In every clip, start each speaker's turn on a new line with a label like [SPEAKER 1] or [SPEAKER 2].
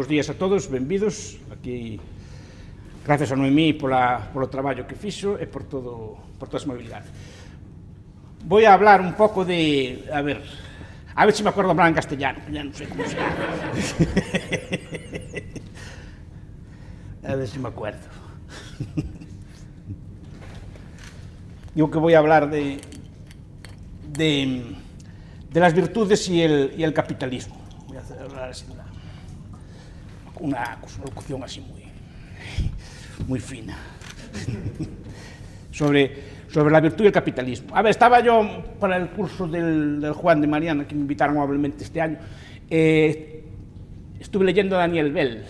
[SPEAKER 1] Bos días a todos, benvidos aquí. Gracias a Noemí polo traballo que fixo e por toda a amabilidade. Voy a hablar un pouco de... A ver se me acuerdo hablar en castellano, que ya non sei como se llama. A ver se me acuerdo. Digo que voy a hablar de las virtudes y el capitalismo. Voy a hablar así una locución así muy fina sobre la virtud y el capitalismo. A ver, estaba yo para el curso del Juan de Mariana, que me invitaron amablemente este año, estuve leyendo a Daniel Bell,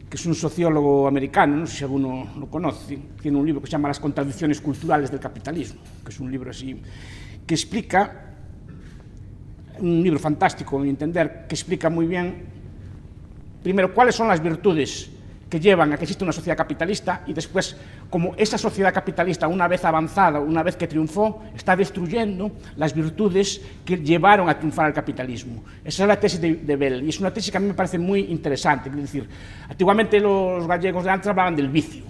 [SPEAKER 1] que es un sociólogo americano, no sé si alguno lo conoce, tiene un libro que se llama Las contradicciones culturales del capitalismo, que es un libro así, que explica, un libro fantástico, a mi entender, que explica muy bien, primero, cuáles son las virtudes que llevan a que exista una sociedad capitalista y después, como esa sociedad capitalista, una vez avanzada, una vez que triunfó, está destruyendo las virtudes que llevaron a triunfar el capitalismo. Esa es la tesis de Bell, y es una tesis que a mí me parece muy interesante. Es decir, antiguamente los gallegos de antes hablaban del vicio,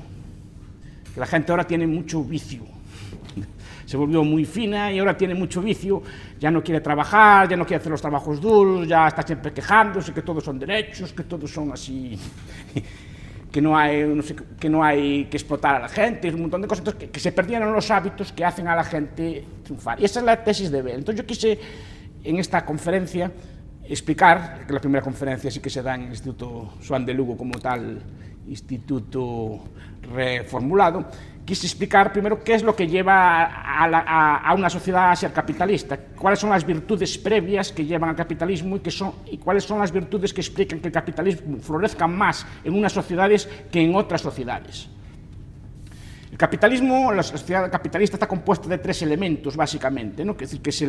[SPEAKER 1] que la gente ahora tiene mucho vicio. Se volvió muy fina y ahora tiene mucho vicio, ya no quiere trabajar, ya no quiere hacer los trabajos duros, ya está siempre quejándose, que todos son derechos, que todos son así, que no hay que explotar a la gente, un montón de cosas, entonces, que se perdieron los hábitos que hacen a la gente triunfar. Y esa es la tesis de Bell. Entonces yo quise, en esta conferencia, explicar, que la primera conferencia sí que se da en el Instituto Joan de Lugo como tal, instituto reformulado, quise explicar primero qué es lo que lleva a una sociedad a ser capitalista, cuáles son las virtudes previas que llevan al capitalismo y cuáles son las virtudes que explican que el capitalismo florezca más en unas sociedades que en otras sociedades. El capitalismo, la sociedad capitalista está compuesta de tres elementos, básicamente, ¿no? Que es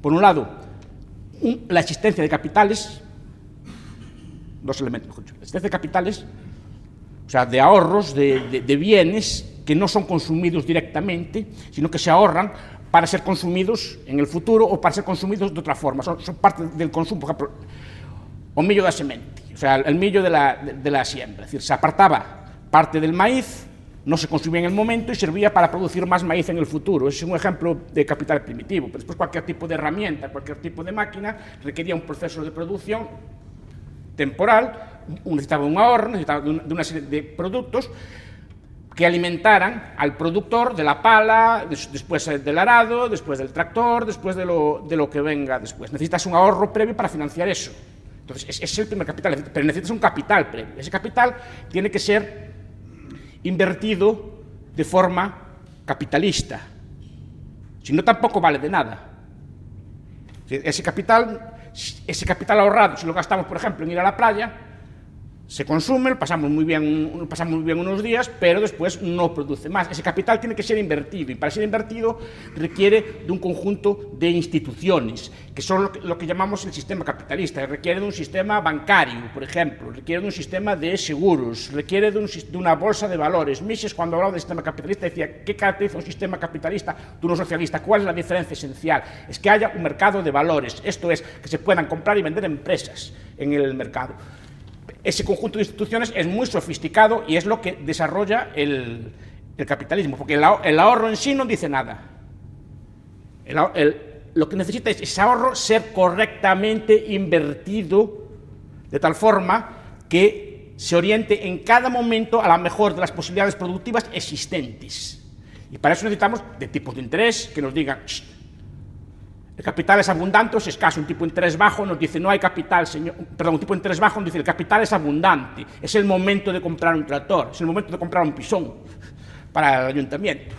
[SPEAKER 1] por un lado, la existencia de capitales, dos elementos, la existencia de capitales, o sea, de ahorros, de bienes que no son consumidos directamente, sino que se ahorran para ser consumidos en el futuro o para ser consumidos de otra forma. Son parte del consumo, por ejemplo, o millo da semente, o sea, el millo de la siembra. Es decir, se apartaba parte del maíz, no se consumía en el momento y servía para producir más maíz en el futuro. Ese es un ejemplo de capital primitivo. Pero después cualquier tipo de herramienta, cualquier tipo de máquina requería un proceso de producción temporal, necesitaba un ahorro, necesitaba de una serie de productos que alimentaran al productor de la pala, después del arado, después del tractor, después de lo que venga después. Necesitas un ahorro previo para financiar eso. Entonces, ese es el primer capital, pero necesitas un capital previo. Ese capital tiene que ser invertido de forma capitalista. Si no, tampoco vale de nada. Ese capital ahorrado, si lo gastamos, por ejemplo, en ir a la playa, se consume, lo pasamos muy bien unos días, pero después no produce más. Ese capital tiene que ser invertido, y para ser invertido requiere de un conjunto de instituciones, que son lo que llamamos el sistema capitalista. Requiere de un sistema bancario, por ejemplo, requiere de un sistema de seguros, requiere de una bolsa de valores. Mises, cuando hablaba del sistema capitalista, decía, ¿qué caracteriza un sistema capitalista de uno socialista? ¿Cuál es la diferencia esencial? Es que haya un mercado de valores, esto es, que se puedan comprar y vender empresas en el mercado. Ese conjunto de instituciones es muy sofisticado y es lo que desarrolla el capitalismo, porque el ahorro en sí no dice nada. Lo que necesita es ese ahorro ser correctamente invertido de tal forma que se oriente en cada momento a la mejor de las posibilidades productivas existentes. Y para eso necesitamos de tipos de interés que nos digan, el capital es abundante o es escaso. Un tipo de interés bajo nos dice, no hay capital, señor. Perdón, un tipo de interés bajo nos dice, el capital es abundante, es el momento de comprar un tractor, es el momento de comprar un pisón para el ayuntamiento,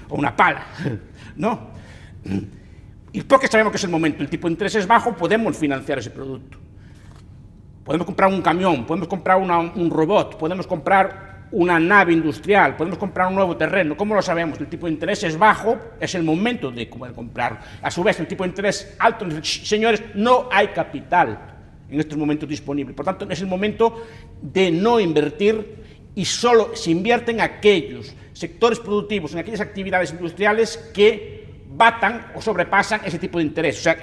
[SPEAKER 1] o una pala, ¿no? Y porque sabemos que es el momento, el tipo de interés es bajo, podemos financiar ese producto. Podemos comprar un camión, podemos comprar un robot, podemos comprar una nave industrial, podemos comprar un nuevo terreno. ¿Cómo lo sabemos? El tipo de interés es bajo, es el momento de poder comprarlo. A su vez, el tipo de interés alto, señores, no hay capital en estos momentos disponible. Por tanto, es el momento de no invertir y solo se invierte en aquellos sectores productivos, en aquellas actividades industriales que batan o sobrepasan ese tipo de interés. O sea,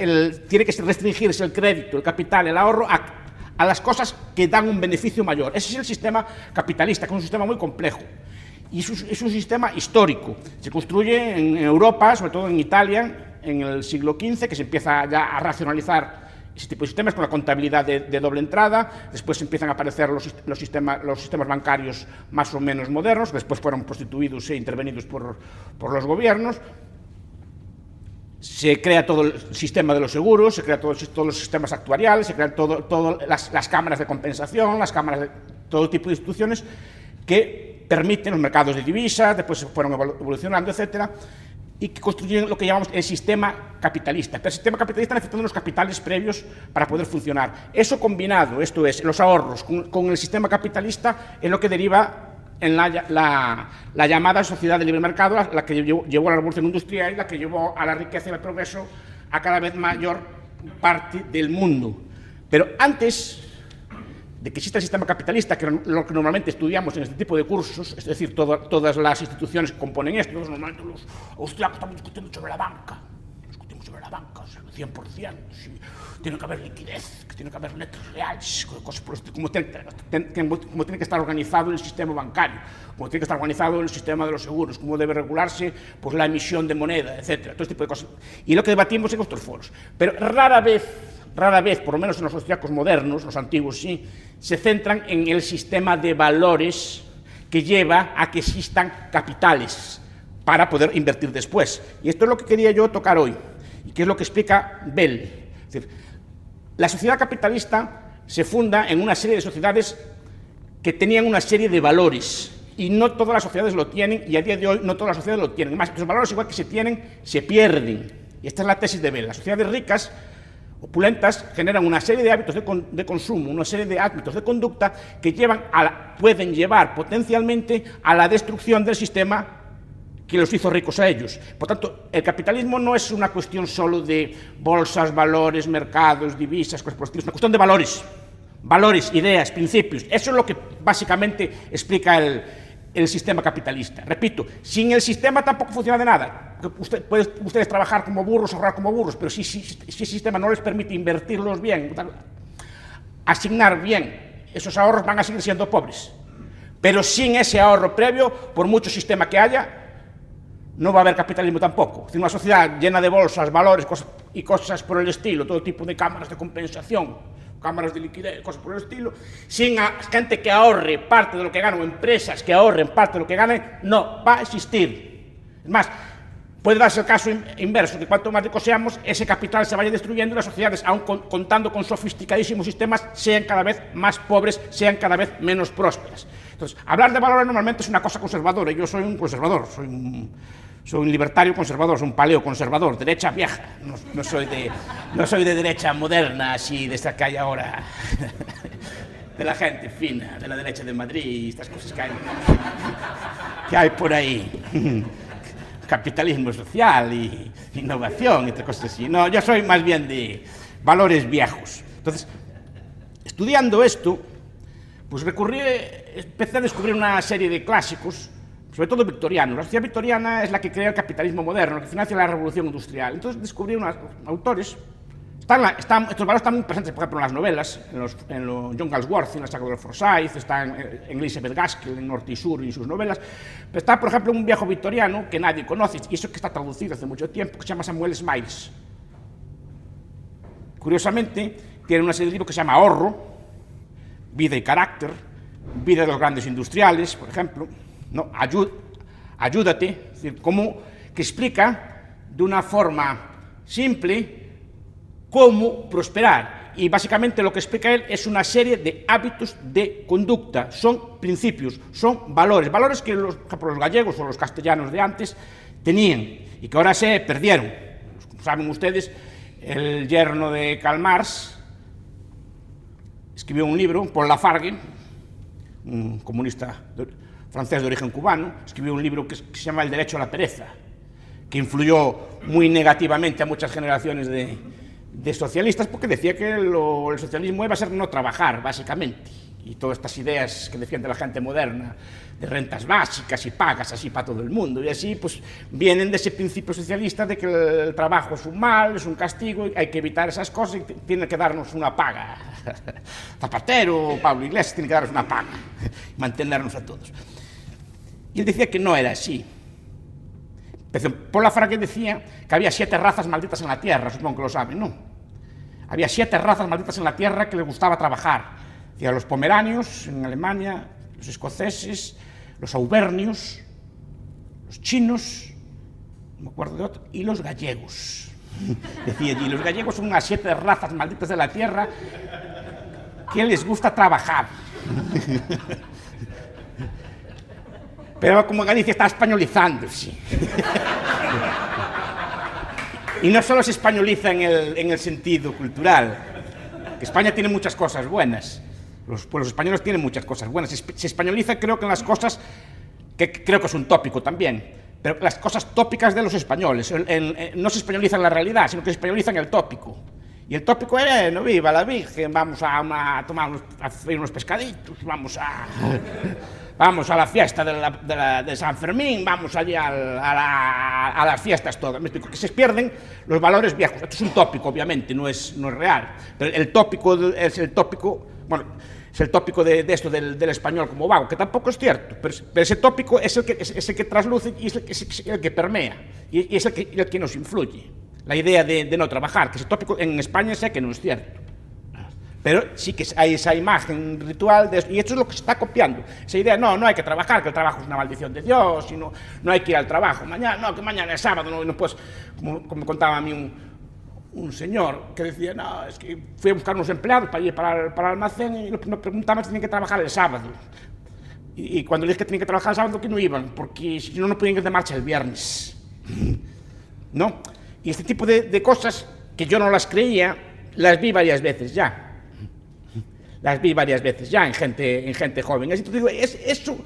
[SPEAKER 1] tiene que restringirse el crédito, el capital, el ahorro a las cosas que dan un beneficio mayor. Ese es el sistema capitalista, que es un sistema muy complejo. Y es un sistema histórico. Se construye en Europa, sobre todo en Italia, en el siglo XV, que se empieza ya a racionalizar ese tipo de sistemas con la contabilidad de doble entrada. Después empiezan a aparecer los sistemas bancarios más o menos modernos, después fueron prostituidos e intervenidos por los gobiernos. Se crea todo el sistema de los seguros, se crean todos los sistemas actuariales, se crean las cámaras de compensación, las cámaras de todo tipo de instituciones que permiten los mercados de divisas, después se fueron evolucionando, etcétera, y que construyen lo que llamamos el sistema capitalista. Pero el sistema capitalista necesita unos capitales previos para poder funcionar. Eso combinado, esto es, los ahorros con el sistema capitalista, es lo que deriva en la llamada sociedad de libre mercado, la que llevó a la revolución industrial y la que llevó a la riqueza y al progreso a cada vez mayor parte del mundo. Pero antes de que exista el sistema capitalista, que es lo que normalmente estudiamos en este tipo de cursos, es decir, todas las instituciones que componen esto, normalmente los austriacos estamos discutiendo sobre la banca, o sea, el 100%, si tiene que haber liquidez, que tiene que haber letras reales, cosas por este, como tiene que estar organizado el sistema bancario, como tiene que estar organizado el sistema de los seguros, cómo debe regularse pues, la emisión de moneda, etcétera, todo este tipo de cosas. Y lo que debatimos en estos foros. Pero rara vez, por lo menos en los austriacos modernos, los antiguos sí, se centran en el sistema de valores que lleva a que existan capitales para poder invertir después. Y esto es lo que quería yo tocar hoy, y que es lo que explica Bell. Es decir, la sociedad capitalista se funda en una serie de sociedades que tenían una serie de valores, y no todas las sociedades lo tienen, y a día de hoy no todas las sociedades lo tienen. Además, los valores igual que se tienen, se pierden. Y esta es la tesis de Bell. Las sociedades ricas, opulentas, generan una serie de hábitos de consumo, una serie de hábitos de conducta que pueden llevar potencialmente a la destrucción del sistema que los hizo ricos a ellos. Por tanto, el capitalismo no es una cuestión solo de bolsas, valores, mercados, divisas, cosas por el estilo, es una cuestión de valores, ideas, principios. Eso es lo que básicamente explica el sistema capitalista. Repito, sin el sistema tampoco funciona de nada. Pueden ustedes trabajar como burros, ahorrar como burros, pero si el sistema no les permite invertirlos bien, asignar bien esos ahorros, van a seguir siendo pobres. Pero sin ese ahorro previo, por mucho sistema que haya, no va a haber capitalismo tampoco. Es una sociedad llena de bolsas, valores y cosas por el estilo, todo tipo de cámaras de compensación, cámaras de liquidez, cosas por el estilo, sin gente que ahorre parte de lo que gana, o empresas que ahorren parte de lo que ganen, no va a existir. Es más, puede darse el caso inverso, que cuanto más ricos seamos, ese capital se vaya destruyendo y las sociedades, aun contando con sofisticadísimos sistemas, sean cada vez más pobres, sean cada vez menos prósperas. Entonces, hablar de valores normalmente es una cosa conservadora, y yo soy un conservador, soy un libertario conservador, soy un paleoconservador, derecha vieja, no soy de derecha moderna, así de esta que hay ahora, de la gente fina, de la derecha de Madrid, y estas cosas que hay por ahí. Capitalismo social y innovación, entre cosas así. No, yo soy más bien de valores viejos. Entonces, estudiando esto, pues empecé a descubrir una serie de clásicos, sobre todo victorianos. La sociedad victoriana es la que crea el capitalismo moderno, que financia la revolución industrial. Entonces descubrí unos autores. Estos valores están muy presentes, por ejemplo, en las novelas, en John Galsworthy, en La saga de Forsyth, está en Elizabeth Gaskell, en Norte y Sur, y en sus novelas. Pero está, por ejemplo, un viejo victoriano que nadie conoce, y eso que está traducido hace mucho tiempo, que se llama Samuel Smiles. Curiosamente, tiene una serie de libros que se llama Ahorro, Vida y Carácter, Vida de los grandes industriales, por ejemplo, ¿no? Ayúdate, es decir, que explica de una forma simple cómo prosperar. Y básicamente lo que explica él es una serie de hábitos de conducta, son principios, son valores que los gallegos o los castellanos de antes tenían y que ahora se perdieron. Como saben ustedes, el yerno de Karl Marx escribió un libro, Paul Lafargue, un comunista francés de origen cubano, escribió un libro que se llama El derecho a la pereza, que influyó muy negativamente a muchas generaciones de socialistas, porque decía que el socialismo iba a ser no trabajar, básicamente, y todas estas ideas que defiende la gente moderna de rentas básicas y pagas así para todo el mundo, y así pues vienen de ese principio socialista de que el trabajo es un mal, es un castigo, y hay que evitar esas cosas y tiene que darnos una paga. Zapatero, Pablo Iglesias, tiene que darnos una paga, mantenernos a todos. Y él decía que no era así. Paul Lafargue decía que había 7 razas malditas en la tierra, supongo que lo saben, ¿no? Había 7 razas malditas en la tierra que les gustaba trabajar. Decía, los pomeranios en Alemania, los escoceses, los auvernios, los chinos, no me acuerdo de otro, y los gallegos. Decía allí, los gallegos son unas 7 razas malditas de la tierra que les gusta trabajar. Pero como Galicia está españolizándose. Y no solo se españoliza en el sentido cultural, que España tiene muchas cosas buenas. Los pueblos españoles tienen muchas cosas buenas. Se españoliza, creo que en las cosas, que creo que es un tópico también, pero las cosas tópicas de los españoles. No se españoliza en la realidad, sino que se españoliza en el tópico. Y el tópico era, no, viva la Virgen, vamos a freír unos pescaditos, vamos a la fiesta de San Fermín, vamos allí a las fiestas todas. Me explico, que se pierden los valores viejos. Esto es un tópico, obviamente, no es real. Pero el tópico es el tópico, bueno, es el tópico de esto del español como vago, que tampoco es cierto, pero ese tópico es el que trasluce y es el que permea, y es el que nos influye. La idea de no trabajar, que ese tópico en España sé que no es cierto. Pero sí que hay esa imagen ritual de esto, y esto es lo que se está copiando. Esa idea, no hay que trabajar, que el trabajo es una maldición de Dios, y no hay que ir al trabajo. Mañana, que mañana es sábado, no puedes, como me contaba a mí un señor que decía, no, es que fui a buscar unos empleados para ir para el almacén y me preguntaban si tenían que trabajar el sábado. Y cuando les dije que tenían que trabajar el sábado, que no iban, porque si no podían ir de marcha el viernes. ¿No? Y este tipo de cosas que yo no las creía, las vi varias veces ya. En gente joven. Entonces digo, eso,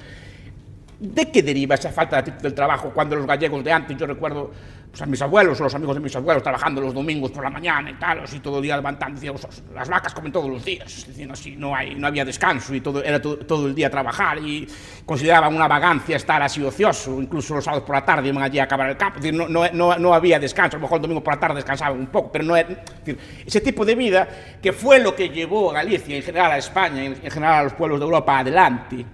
[SPEAKER 1] ¿de qué deriva esa falta de actitud del trabajo cuando los gallegos de antes, yo recuerdo pues, a mis abuelos o los amigos de mis abuelos trabajando los domingos por la mañana y tal, así todo el día levantando, decían, las vacas comen todos los días, decían así, no había descanso y era todo el día trabajar, y consideraban una vagancia estar así ocioso, incluso los sábados por la tarde iban allí a acabar el campo, es decir, no había descanso, a lo mejor el domingo por la tarde descansaban un poco, pero no era, es decir, ese tipo de vida que fue lo que llevó a Galicia, en general a España, en general a los pueblos de Europa adelante,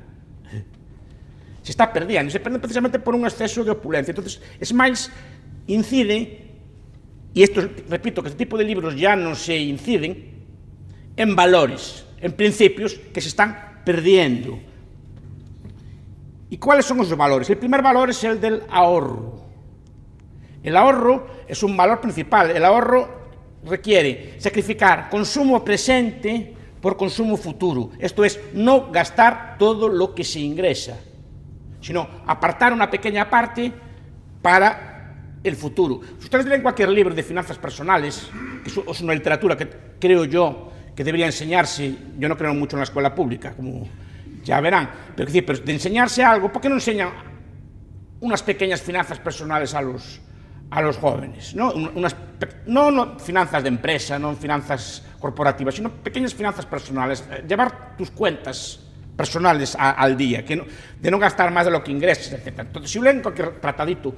[SPEAKER 1] se está perdiendo, se pierde precisamente por un exceso de opulencia. Entonces, es máis, incide, y esto, repito, que este tipo de libros ya no se inciden, en valores, en principios que se están perdiendo. ¿Y cuáles son esos valores? El primer valor es el del ahorro. El ahorro es un valor principal. El ahorro requiere sacrificar consumo presente por consumo futuro. Esto es, no gastar todo lo que se ingresa, sino apartar una pequeña parte para el futuro. Si ustedes leen cualquier libro de finanzas personales, que es una literatura que creo yo que debería enseñarse, yo no creo mucho en la escuela pública, como ya verán, pero de enseñarse algo, ¿por qué no enseñan unas pequeñas finanzas personales a los jóvenes? ¿No? No finanzas de empresa, no finanzas corporativas, sino pequeñas finanzas personales, llevar tus cuentas personales al día, de no gastar más de lo que ingresas, etc. Entonces, si leen cualquier tratadito,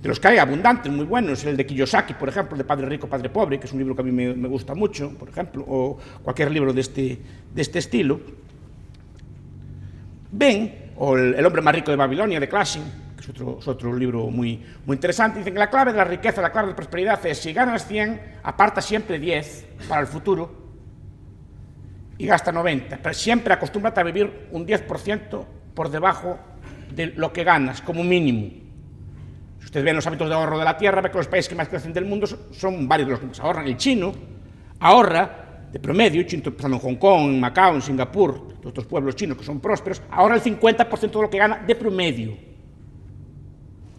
[SPEAKER 1] de los que hay abundantes, muy buenos, el de Kiyosaki, por ejemplo, de Padre Rico, Padre Pobre, que es un libro que a mí me gusta mucho, por ejemplo, o cualquier libro de este estilo, ven, o el hombre más rico de Babilonia, de Clashing, que es otro libro muy interesante, dicen que la clave de la riqueza, la clave de la prosperidad es, si ganas 100, aparta siempre 10 para el futuro, y gasta 90, pero siempre acostúmbrate a vivir un 10% por debajo de lo que ganas, como mínimo. Si ustedes ven los hábitos de ahorro de la tierra, ve que los países que más crecen del mundo son varios los que más ahorran. El chino ahorra, de promedio, empezando en Hong Kong, en Macao, en Singapur, todos estos pueblos chinos que son prósperos, ahorra el 50% de lo que gana de promedio.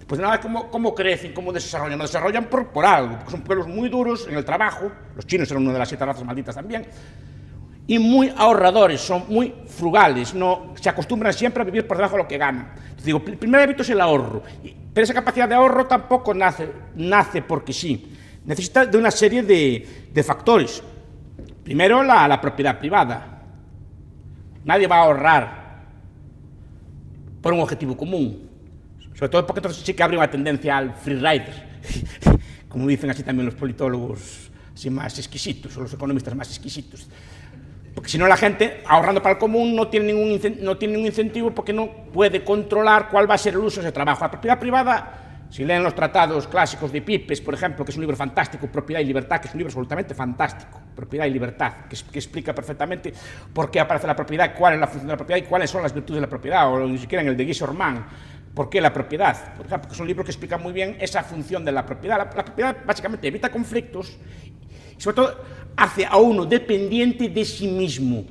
[SPEAKER 1] Pues nada, ¿cómo crecen? ¿Cómo desarrollan? No desarrollan por algo, porque son pueblos muy duros en el trabajo, los chinos eran una de las 7 razas malditas también, y muy ahorradores, son muy frugales, se acostumbran siempre a vivir por debajo de lo que ganan. Entonces digo, el primer hábito es el ahorro, pero esa capacidad de ahorro tampoco nace porque sí, necesita de una serie de factores. Primero, la propiedad privada. Nadie va a ahorrar por un objetivo común. Sobre todo porque entonces sí que abre una tendencia al freerider, como dicen así también los politólogos así más exquisitos, o los economistas más exquisitos. Porque si no, la gente, ahorrando para el común, no tiene ningún incentivo porque no puede controlar cuál va a ser el uso de ese trabajo. La propiedad privada, si leen los tratados clásicos de Pipes, por ejemplo, que es un libro fantástico, Propiedad y Libertad, que es un libro absolutamente fantástico, Propiedad y Libertad, que explica perfectamente por qué aparece la propiedad, cuál es la función de la propiedad y cuáles son las virtudes de la propiedad, o ni siquiera en el de Guy Sorman, por qué la propiedad, por ejemplo, que es un libro que explica muy bien esa función de la propiedad. La propiedad básicamente evita conflictos y sobre todo hace a uno dependiente de sí mismo.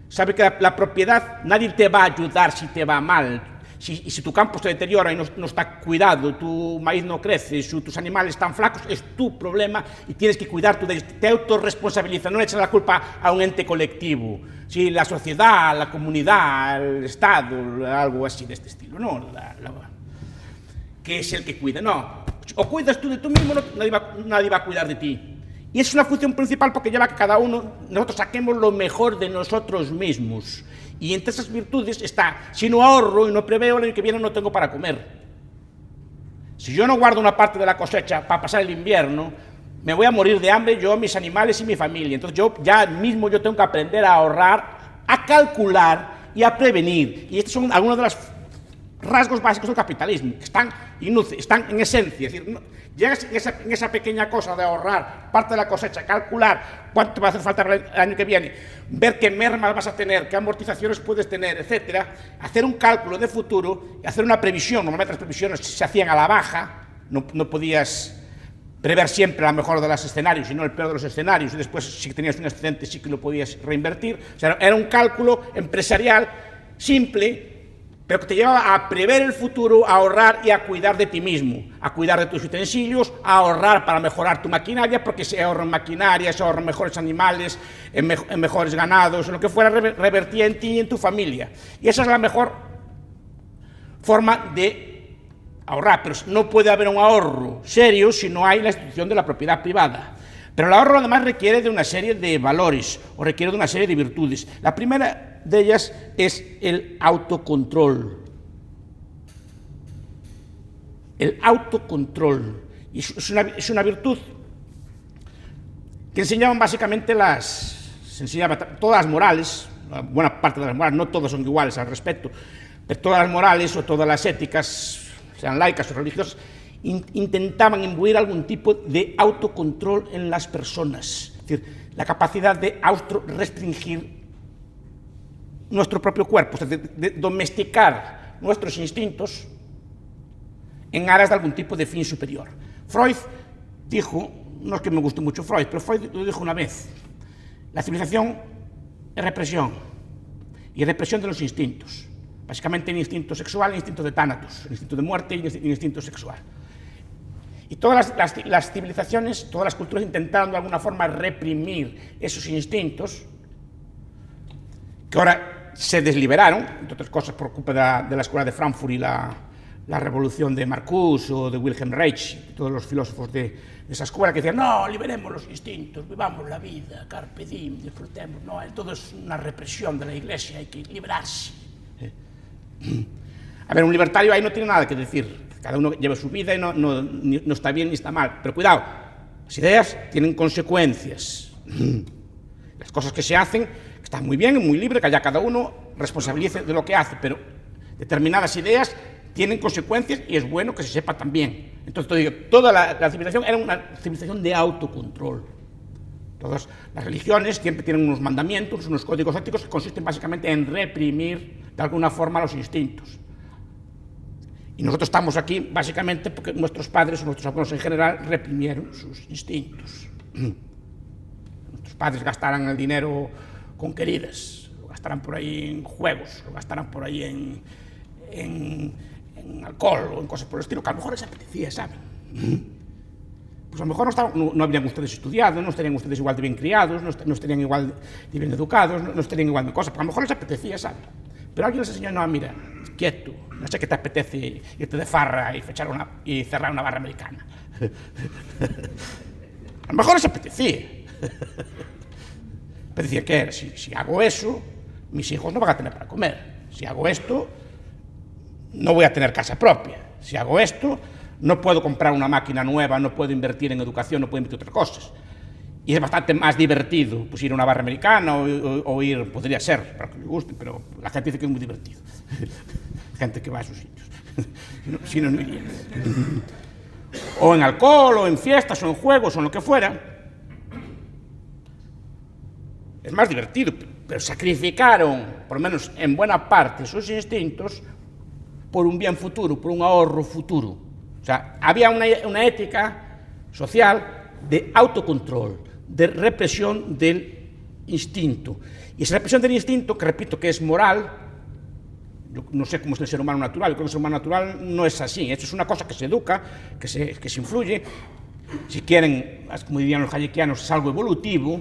[SPEAKER 1] Sabe que la propiedad, nadie te va a ayudar si te va mal. Si tu campo se deteriora y no está cuidado, tu maíz no crece, tus animales están flacos, es tu problema y tienes que cuidar tú de ellos. Te autorresponsabilizas, no le echas la culpa a un ente colectivo. Si la sociedad, la comunidad, el Estado, algo así de este estilo, no, que es el que cuida, no. O cuidas tú de tú mismo, nadie va a cuidar de ti. Y es una función principal porque lleva a que cada uno, nosotros saquemos lo mejor de nosotros mismos. Y entre esas virtudes está, si no ahorro y no preveo, el año que viene no tengo para comer. Si yo no guardo una parte de la cosecha para pasar el invierno, me voy a morir de hambre yo, mis animales y mi familia. Entonces yo tengo que aprender a ahorrar, a calcular y a prevenir. Y estos son algunos de los rasgos básicos del capitalismo, que están en esencia. Es decir, llegas en esa pequeña cosa de ahorrar parte de la cosecha, calcular cuánto te va a hacer falta el año que viene, ver qué mermas vas a tener, qué amortizaciones puedes tener, etcétera, hacer un cálculo de futuro y hacer una previsión. Normalmente las previsiones se hacían a la baja, no podías prever siempre la mejor de los escenarios, sino el peor de los escenarios, y después, si tenías un excedente, sí que lo podías reinvertir. O sea, era un cálculo empresarial simple, pero que te llevaba a prever el futuro, a ahorrar y a cuidar de ti mismo, a cuidar de tus utensilios, a ahorrar para mejorar tu maquinaria, porque se ahorra en maquinaria, se ahorran mejores animales, en mejores ganados, en lo que fuera, revertía en ti y en tu familia. Y esa es la mejor forma de ahorrar, pero no puede haber un ahorro serio si no hay la institución de la propiedad privada. Pero el ahorro además requiere de una serie de valores o requiere de una serie de virtudes. La primera de ellas es el autocontrol. El autocontrol. Y es una virtud que enseñaban básicamente todas las morales, buena parte de las morales, no todas son iguales al respecto, pero todas las morales o todas las éticas, sean laicas o religiosas, intentaban imbuir algún tipo de autocontrol en las personas, es decir, la capacidad de autorrestringir nuestro propio cuerpo, es decir, de domesticar nuestros instintos en aras de algún tipo de fin superior. Freud dijo, no es que me guste mucho Freud, pero Freud lo dijo una vez, la civilización es represión, y represión de los instintos, básicamente el instinto sexual, el instinto de tánatos, el instinto de muerte y el instinto sexual. Y todas las civilizaciones, todas las culturas intentaron de alguna forma reprimir esos instintos, que ahora se desliberaron, entre otras cosas por culpa de la escuela de Frankfurt y la revolución de Marcuse o de Wilhelm Reich, todos los filósofos de esa escuela que decían, no, liberemos los instintos, vivamos la vida, carpe diem, disfrutemos. No, todo es una represión de la Iglesia, hay que liberarse. A ver, un libertario ahí no tiene nada que decir. Cada uno lleva su vida y no está bien ni está mal. Pero cuidado, las ideas tienen consecuencias. Las cosas que se hacen están muy bien, muy libre, que haya cada uno responsabilice de lo que hace, pero determinadas ideas tienen consecuencias y es bueno que se sepa también. Entonces, te digo, toda la civilización era una civilización de autocontrol. Todas las religiones siempre tienen unos mandamientos, unos códigos éticos que consisten básicamente en reprimir de alguna forma los instintos. Y nosotros estamos aquí básicamente porque nuestros padres o nuestros abuelos en general reprimieron sus instintos. Nuestros padres gastaran el dinero con queridas, lo gastarán por ahí en juegos, lo gastarán por ahí en alcohol o en cosas por el estilo, que a lo mejor les apetecía, ¿saben? Pues a lo mejor no habrían ustedes estudiado, no estarían ustedes igual de bien criados, no estarían igual de bien educados, no estarían igual de cosas, porque a lo mejor les apetecía, ¿saben? Pero alguien les enseñó, no, mira, quieto, no sé qué te apetece irte de farra y cerrar una barra americana. A lo mejor les apetecía. Pero decía, ¿qué era? Si hago eso, mis hijos no van a tener para comer. Si hago esto, no voy a tener casa propia. Si hago esto, no puedo comprar una máquina nueva, no puedo invertir en educación, no puedo invertir en otras cosas. Y es bastante más divertido pues, ir a una barra americana o ir, podría ser, para que me guste, pero la gente dice que es muy divertido. Gente que va a esos sitios. Si no, no iría. O en alcohol, o en fiestas, o en juegos, o en lo que fuera. Es más divertido, pero sacrificaron, por lo menos en buena parte, sus instintos por un bien futuro, por un ahorro futuro. O sea, había una ética social de autocontrol, de represión del instinto. Y esa represión del instinto, que repito que es moral, yo no sé cómo es el ser humano natural, yo creo que el ser humano natural no es así, esto es una cosa que se educa, que se influye, si quieren, como dirían los hayekianos, es algo evolutivo,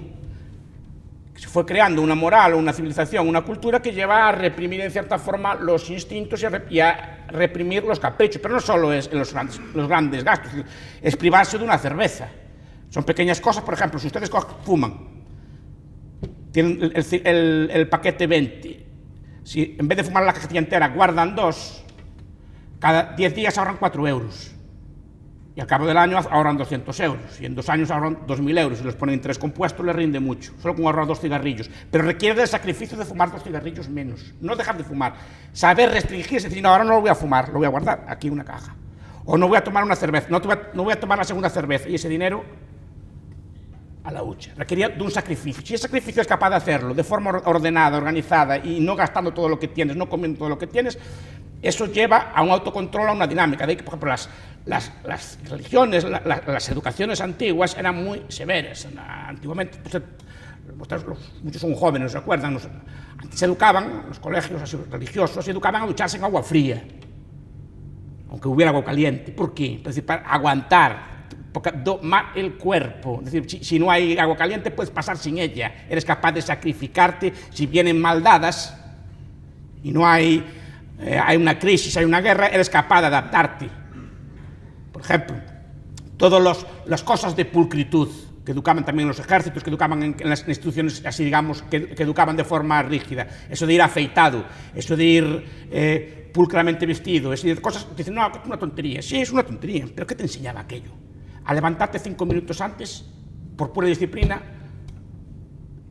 [SPEAKER 1] que se fue creando una moral, una civilización, una cultura que lleva a reprimir en cierta forma los instintos y a reprimir los caprichos, pero no solo es en los grandes gastos, es privarse de una cerveza. Son pequeñas cosas, por ejemplo, si ustedes fuman, tienen el paquete 20, si en vez de fumar la cajetilla entera guardan 2, cada 10 días ahorran 4 euros. Y al cabo del año ahorran 200 euros. Y en 2 años ahorran 2.000 euros. Si los ponen en 3 compuestos les rinde mucho. Solo con ahorrar 2 cigarrillos. Pero requiere del sacrificio de fumar 2 cigarrillos menos. No dejar de fumar. Saber restringirse. Decir, no, ahora no lo voy a fumar, lo voy a guardar aquí en una caja. O no voy a tomar una cerveza. No voy a tomar la segunda cerveza. Y ese dinero a la hucha. Requería de un sacrificio. Si ese sacrificio es capaz de hacerlo de forma ordenada, organizada y no gastando todo lo que tienes, no comiendo todo lo que tienes, eso lleva a un autocontrol, a una dinámica. De ahí que, por ejemplo, las religiones, las educaciones antiguas eran muy severas. Antiguamente, muchos son jóvenes, ¿se acuerdan? Antes se educaban, los colegios así, religiosos, se educaban a ducharse en agua fría, aunque hubiera agua caliente. ¿Por qué? Es decir, para aguantar, domar el cuerpo. Es decir, si no hay agua caliente, puedes pasar sin ella. Eres capaz de sacrificarte si vienen mal dadas y no hay una crisis, hay una guerra, eres capaz de adaptarte. Por ejemplo, todas las cosas de pulcritud que educaban también en los ejércitos, que educaban en las instituciones así, digamos, que educaban de forma rígida. Eso de ir afeitado, eso de ir pulcramente vestido, es decir, cosas que dicen, no, es una tontería. Sí, es una tontería, pero ¿qué te enseñaba aquello? A levantarte 5 minutos antes, por pura disciplina,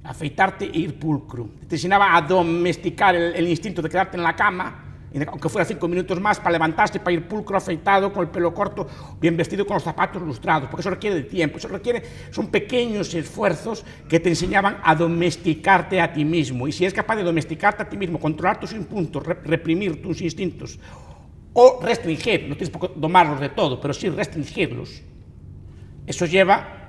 [SPEAKER 1] afeitarte e ir pulcro. Te enseñaba a domesticar el instinto de quedarte en la cama, aunque fuera 5 minutos más, para levantarse, para ir pulcro, afeitado, con el pelo corto, bien vestido, con los zapatos lustrados, porque eso requiere de tiempo, son pequeños esfuerzos que te enseñaban a domesticarte a ti mismo. Y si eres capaz de domesticarte a ti mismo, controlar tus impulsos, reprimir tus instintos, o restringir, no tienes por qué domarlos de todo, pero sí restringirlos, eso lleva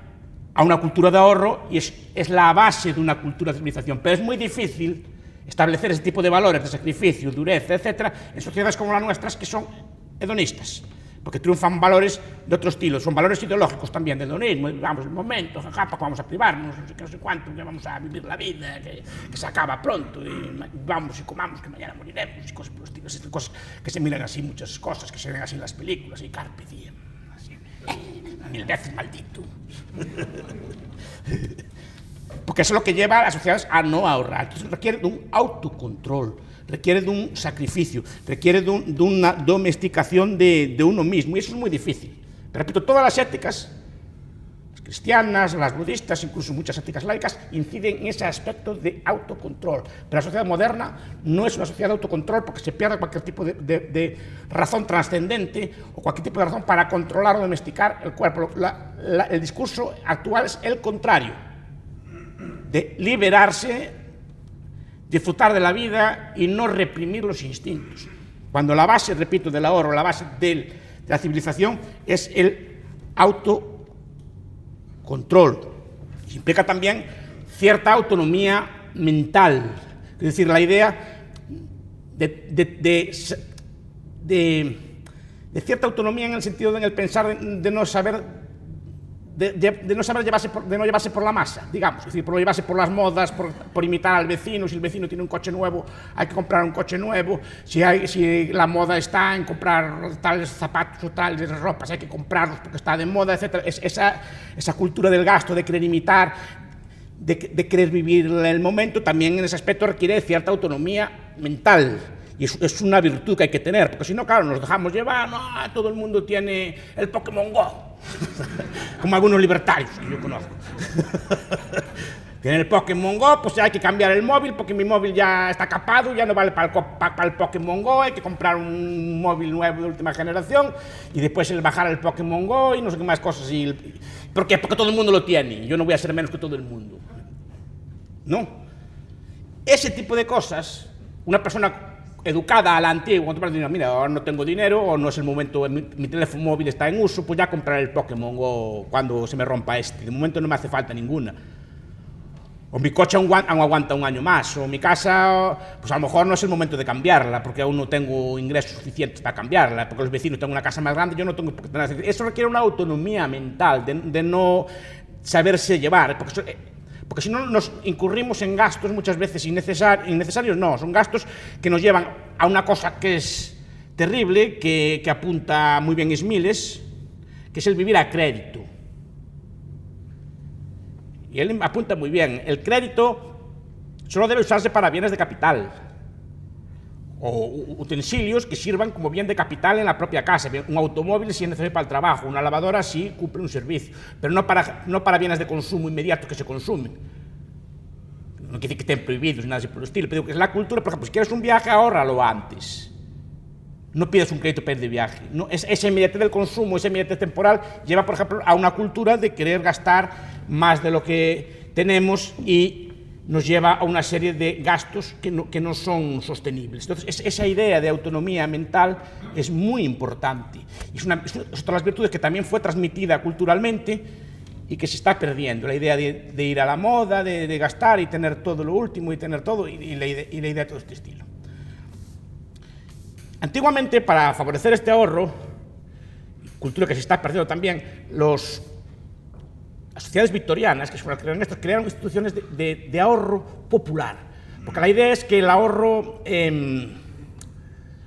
[SPEAKER 1] a una cultura de ahorro y es la base de una cultura de civilización. Pero es muy difícil establecer ese tipo de valores de sacrificio, dureza, etcétera, en sociedades como las nuestras que son hedonistas, porque triunfan valores de otro estilo, son valores ideológicos también de hedonismo, vamos, el momento, jaja, vamos a privarnos, no sé cuánto, que vamos a vivir la vida, que se acaba pronto, y vamos y comamos, que mañana moriremos, y cosas por el estilo, cosas que se miran así, muchas cosas que se ven así en las películas, y carpe diem, así, 1000 veces maldito. Porque eso es lo que lleva a las sociedades a no ahorrar. Entonces requiere de un autocontrol, requiere de un sacrificio, requiere de una domesticación de uno mismo, y eso es muy difícil. Pero repito, todas las éticas, las cristianas, las budistas, incluso muchas éticas laicas, inciden en ese aspecto de autocontrol. Pero la sociedad moderna no es una sociedad de autocontrol porque se pierde cualquier tipo de razón trascendente o cualquier tipo de razón para controlar o domesticar el cuerpo. El discurso actual es el contrario, de liberarse, disfrutar de la vida y no reprimir los instintos. Cuando la base, repito, del ahorro, la base de la civilización es el autocontrol. Implica también cierta autonomía mental, es decir, la idea de cierta autonomía en el sentido de pensar de no saber de no llevarse por la masa, digamos, es decir, por no llevarse por las modas, por imitar al vecino. Si el vecino tiene un coche nuevo, hay que comprar un coche nuevo. Si la moda está en comprar tales zapatos o tales ropas, hay que comprarlos porque está de moda, etc. Esa cultura del gasto, de querer imitar, de querer vivir el momento, también en ese aspecto requiere cierta autonomía mental. Y es una virtud que hay que tener, porque si no, claro, nos dejamos llevar, no, todo el mundo tiene el Pokémon Go, como algunos libertarios que yo conozco. Tienen el Pokémon Go, pues hay que cambiar el móvil, porque mi móvil ya está capado, ya no vale para el Pokémon Go, hay que comprar un móvil nuevo de última generación, y después el bajar el Pokémon Go y no sé qué más cosas. ¿Por qué? Porque todo el mundo lo tiene, yo no voy a ser menos que todo el mundo. No. Ese tipo de cosas, una persona educada a la antigua, cuando te mira, ahora no tengo dinero, o no es el momento, mi teléfono móvil está en uso, pues ya compraré el Pokémon Go cuando se me rompa este. De momento no me hace falta ninguna. O mi coche aún aguanta un año más, o mi casa, pues a lo mejor no es el momento de cambiarla, porque aún no tengo ingresos suficientes para cambiarla, porque los vecinos tienen una casa más grande, yo no tengo por qué tener. Eso requiere una autonomía mental, de no saberse llevar, porque si no nos incurrimos en gastos muchas veces innecesarios, no, son gastos que nos llevan a una cosa que es terrible, que apunta muy bien Smiles, que es el vivir a crédito. Y él apunta muy bien, el crédito solo debe usarse para bienes de capital, o utensilios que sirvan como bien de capital en la propia casa. Un automóvil si es necesario para el trabajo, una lavadora sí cumple un servicio, pero no para bienes de consumo inmediato que se consumen. No quiere decir que estén prohibidos ni nada así por el estilo, pero que es la cultura. Por ejemplo, si quieres un viaje, ahórralo antes. No pidas un crédito para ir de viaje. No, esa inmediatez del consumo, esa inmediatez temporal, lleva, por ejemplo, a una cultura de querer gastar más de lo que tenemos y nos lleva a una serie de gastos que no son sostenibles. Entonces, esa idea de autonomía mental es muy importante. Y es otra de las virtudes que también fue transmitida culturalmente y que se está perdiendo. La idea de ir a la moda, de gastar y tener todo lo último y tener todo, y la idea de todo este estilo. Antiguamente, para favorecer este ahorro, cultura que se está perdiendo también, las sociedades victorianas, que se crearon estas, crearon instituciones de ahorro popular. Porque la idea es que el ahorro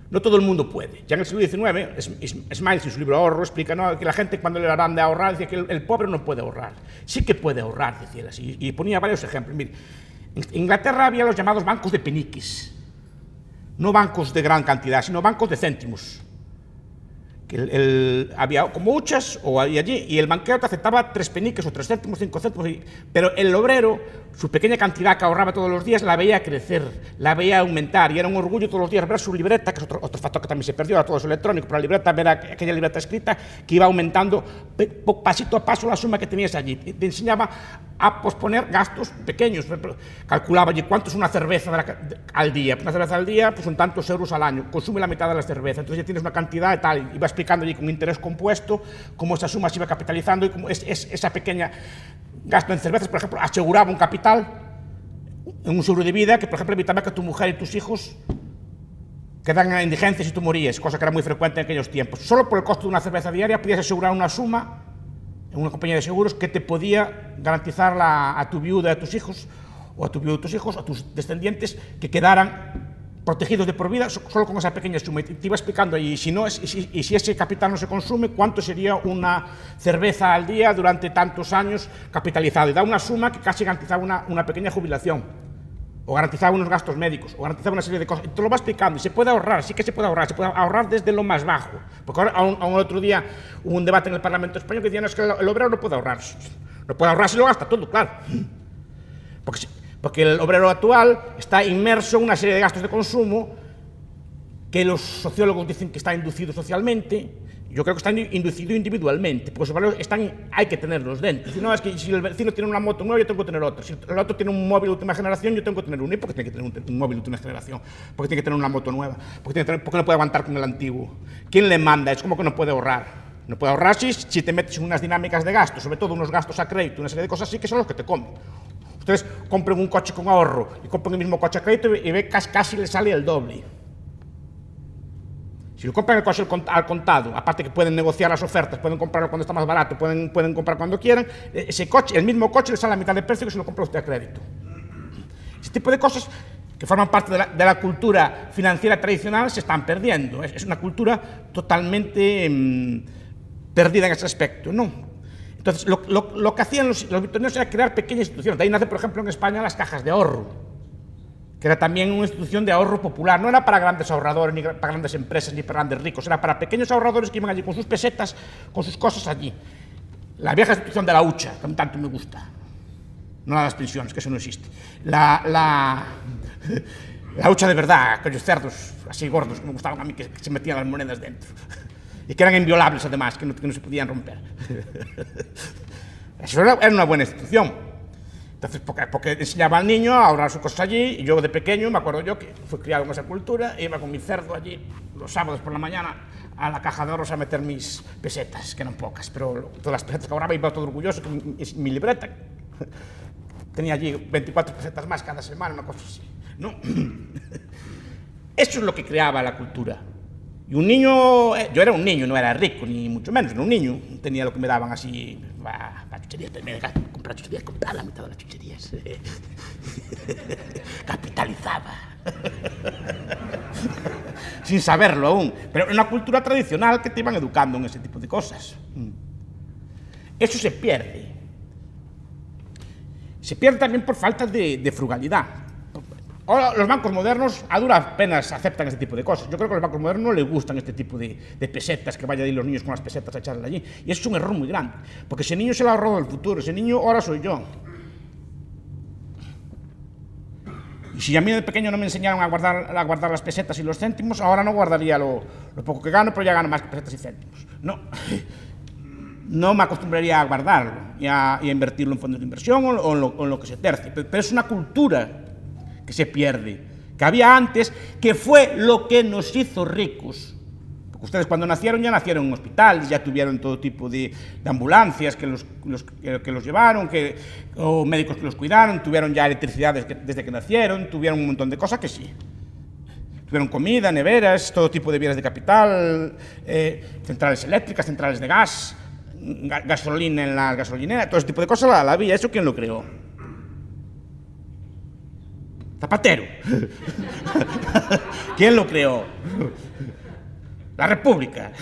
[SPEAKER 1] no todo el mundo puede. Ya en el siglo XIX, Smiles en su libro Ahorro explica, ¿no?, que la gente cuando le hablan de ahorrar, decía que el pobre no puede ahorrar. Sí que puede ahorrar, decía él así, y ponía varios ejemplos. Mire, en Inglaterra había los llamados bancos de peniques. No bancos de gran cantidad, sino bancos de céntimos. Había como huchas o había allí, y el banquero te aceptaba 3 peniques o 3 céntimos, 5 céntimos, pero el obrero, su pequeña cantidad que ahorraba todos los días, la veía crecer, la veía aumentar, y era un orgullo todos los días ver su libreta, que es otro factor que también se perdió, ahora todo es electrónico, pero la libreta, ver aquella libreta escrita que iba aumentando pasito a paso la suma que tenías allí. Te enseñaba a posponer gastos pequeños. Calculaba allí cuánto es una cerveza al día. Una cerveza al día, pues son tantos euros al año. Consume la mitad de la cerveza. Entonces ya tienes una cantidad y tal. Iba explicando allí con interés compuesto cómo esa suma se iba capitalizando y cómo esa pequeña gasto en cervezas, por ejemplo, aseguraba un capital en un seguro de vida que, por ejemplo, evitaba que tu mujer y tus hijos quedaran en indigencia si tú morías, cosa que era muy frecuente en aquellos tiempos. Solo por el costo de una cerveza diaria podías asegurar una suma en una compañía de seguros que te podía garantizar a tu viuda, a tus hijos, o a tu viuda, a tus hijos, a tus descendientes, que quedaran protegidos de por vida solo con esa pequeña suma. Y te iba explicando, y si ese capital no se consume, cuánto sería una cerveza al día durante tantos años capitalizado. Y da una suma que casi garantizaba una pequeña jubilación, o garantizaba unos gastos médicos, o garantizaba una serie de cosas. Y te lo va explicando, y se puede ahorrar, sí que se puede ahorrar desde lo más bajo. Porque ahora, aún otro día hubo un debate en el Parlamento español que decía, no, es que el obrero no puede ahorrar. No puede ahorrar si lo gasta todo, claro. Porque el obrero actual está inmerso en una serie de gastos de consumo que los sociólogos dicen que está inducido socialmente. Yo creo que está inducido individualmente, porque esos valores hay que tenerlos dentro. Si no, es que si el vecino tiene una moto nueva, yo tengo que tener otra. Si el otro tiene un móvil de última generación, yo tengo que tener uno. ¿Y por qué tiene que tener un móvil de última generación? Porque tiene que tener una moto nueva. ¿Por qué no puede aguantar con el antiguo? ¿Quién le manda? Es como que no puede ahorrar. No puede ahorrar si te metes en unas dinámicas de gasto, sobre todo unos gastos a crédito, una serie de cosas así que son los que te comen. Ustedes compren un coche con ahorro y compren el mismo coche a crédito y ve casi le sale el doble. Si lo compran el coche al contado, aparte que pueden negociar las ofertas, pueden comprarlo cuando está más barato, pueden comprar cuando quieran, el mismo coche le sale a mitad de precio que si lo compra usted a crédito. Ese tipo de cosas que forman parte de la cultura financiera tradicional se están perdiendo. Es una cultura totalmente perdida en ese aspecto, ¿no? Entonces, lo que hacían los victorianos era crear pequeñas instituciones. De ahí nace, por ejemplo, en España las cajas de ahorro, que era también una institución de ahorro popular. No era para grandes ahorradores, ni para grandes empresas, ni para grandes ricos. Era para pequeños ahorradores que iban allí con sus pesetas, con sus cosas allí. La vieja institución de la hucha, que a mí tanto me gusta. No las pensiones, que eso no existe. La hucha de verdad, aquellos cerdos así gordos que me gustaban a mí, que se metían las monedas dentro. Y que eran inviolables, además, que no se podían romper. Eso era una buena institución. Entonces, porque enseñaba al niño a ahorrar sus cosas allí, y yo de pequeño, me acuerdo yo que fui criado en esa cultura, iba con mi cerdo allí los sábados por la mañana a la caja de ahorros a meter mis pesetas, que eran pocas, pero todas las pesetas que ahorraba iba todo orgulloso, que mi libreta tenía allí 24 pesetas más cada semana, una cosa así, ¿no? Eso es lo que creaba la cultura. Y un niño, yo era un niño, no era rico, ni mucho menos, era un niño, tenía lo que me daban así, para chucherías, me dejaban comprar chucherías, comprar la mitad de las chucherías. Capitalizaba. Sin saberlo aún, pero en una cultura tradicional que te iban educando en ese tipo de cosas. Eso se pierde. Se pierde también por falta de frugalidad. Ahora, los bancos modernos a duras penas aceptan este tipo de cosas. Yo creo que a los bancos modernos no les gustan este tipo de pesetas, que vayan ahí los niños con las pesetas a echarlas allí. Y eso es un error muy grande, porque ese niño se lo ha ahorrado del futuro, ese niño ahora soy yo. Y si a mí de pequeño no me enseñaron a guardar las pesetas y los céntimos, ahora no guardaría lo poco que gano, pero ya gano más que pesetas y céntimos. No me acostumbraría a guardarlo y a invertirlo en fondos de inversión o en lo que se tercie. Pero es una cultura que se pierde, que había antes, que fue lo que nos hizo ricos. Porque ustedes cuando nacieron ya nacieron en hospitales, ya tuvieron todo tipo de ambulancias que los llevaron, o médicos que los cuidaron, tuvieron ya electricidad desde que nacieron, tuvieron un montón de cosas que sí. Tuvieron comida, neveras, todo tipo de bienes de capital, centrales eléctricas, centrales de gas, gasolina en la gasolinera, todo ese tipo de cosas la había. ¿Eso quién lo creó? Zapatero. ¿Quién lo creó? La República.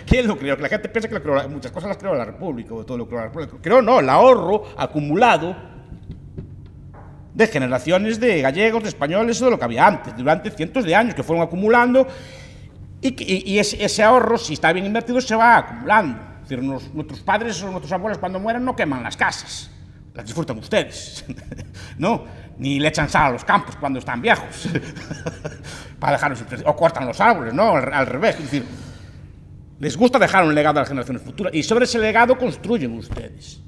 [SPEAKER 1] ¿Quién lo creó? Que la gente piensa que lo creó, muchas cosas las creó la República, o todo lo creó la República. Creó no, el ahorro acumulado de generaciones de gallegos, de españoles, o de lo que había antes, durante cientos de años, que fueron acumulando, y ese ahorro, si está bien invertido, se va acumulando. Es decir, nuestros padres o nuestros abuelos cuando mueren no queman las casas, las disfrutan ustedes, ¿no? Ni le echan sal a los campos cuando están viejos, para dejarlos, o cortan los árboles, ¿no? Al revés, es decir, les gusta dejar un legado a las generaciones futuras, y sobre ese legado construyen ustedes.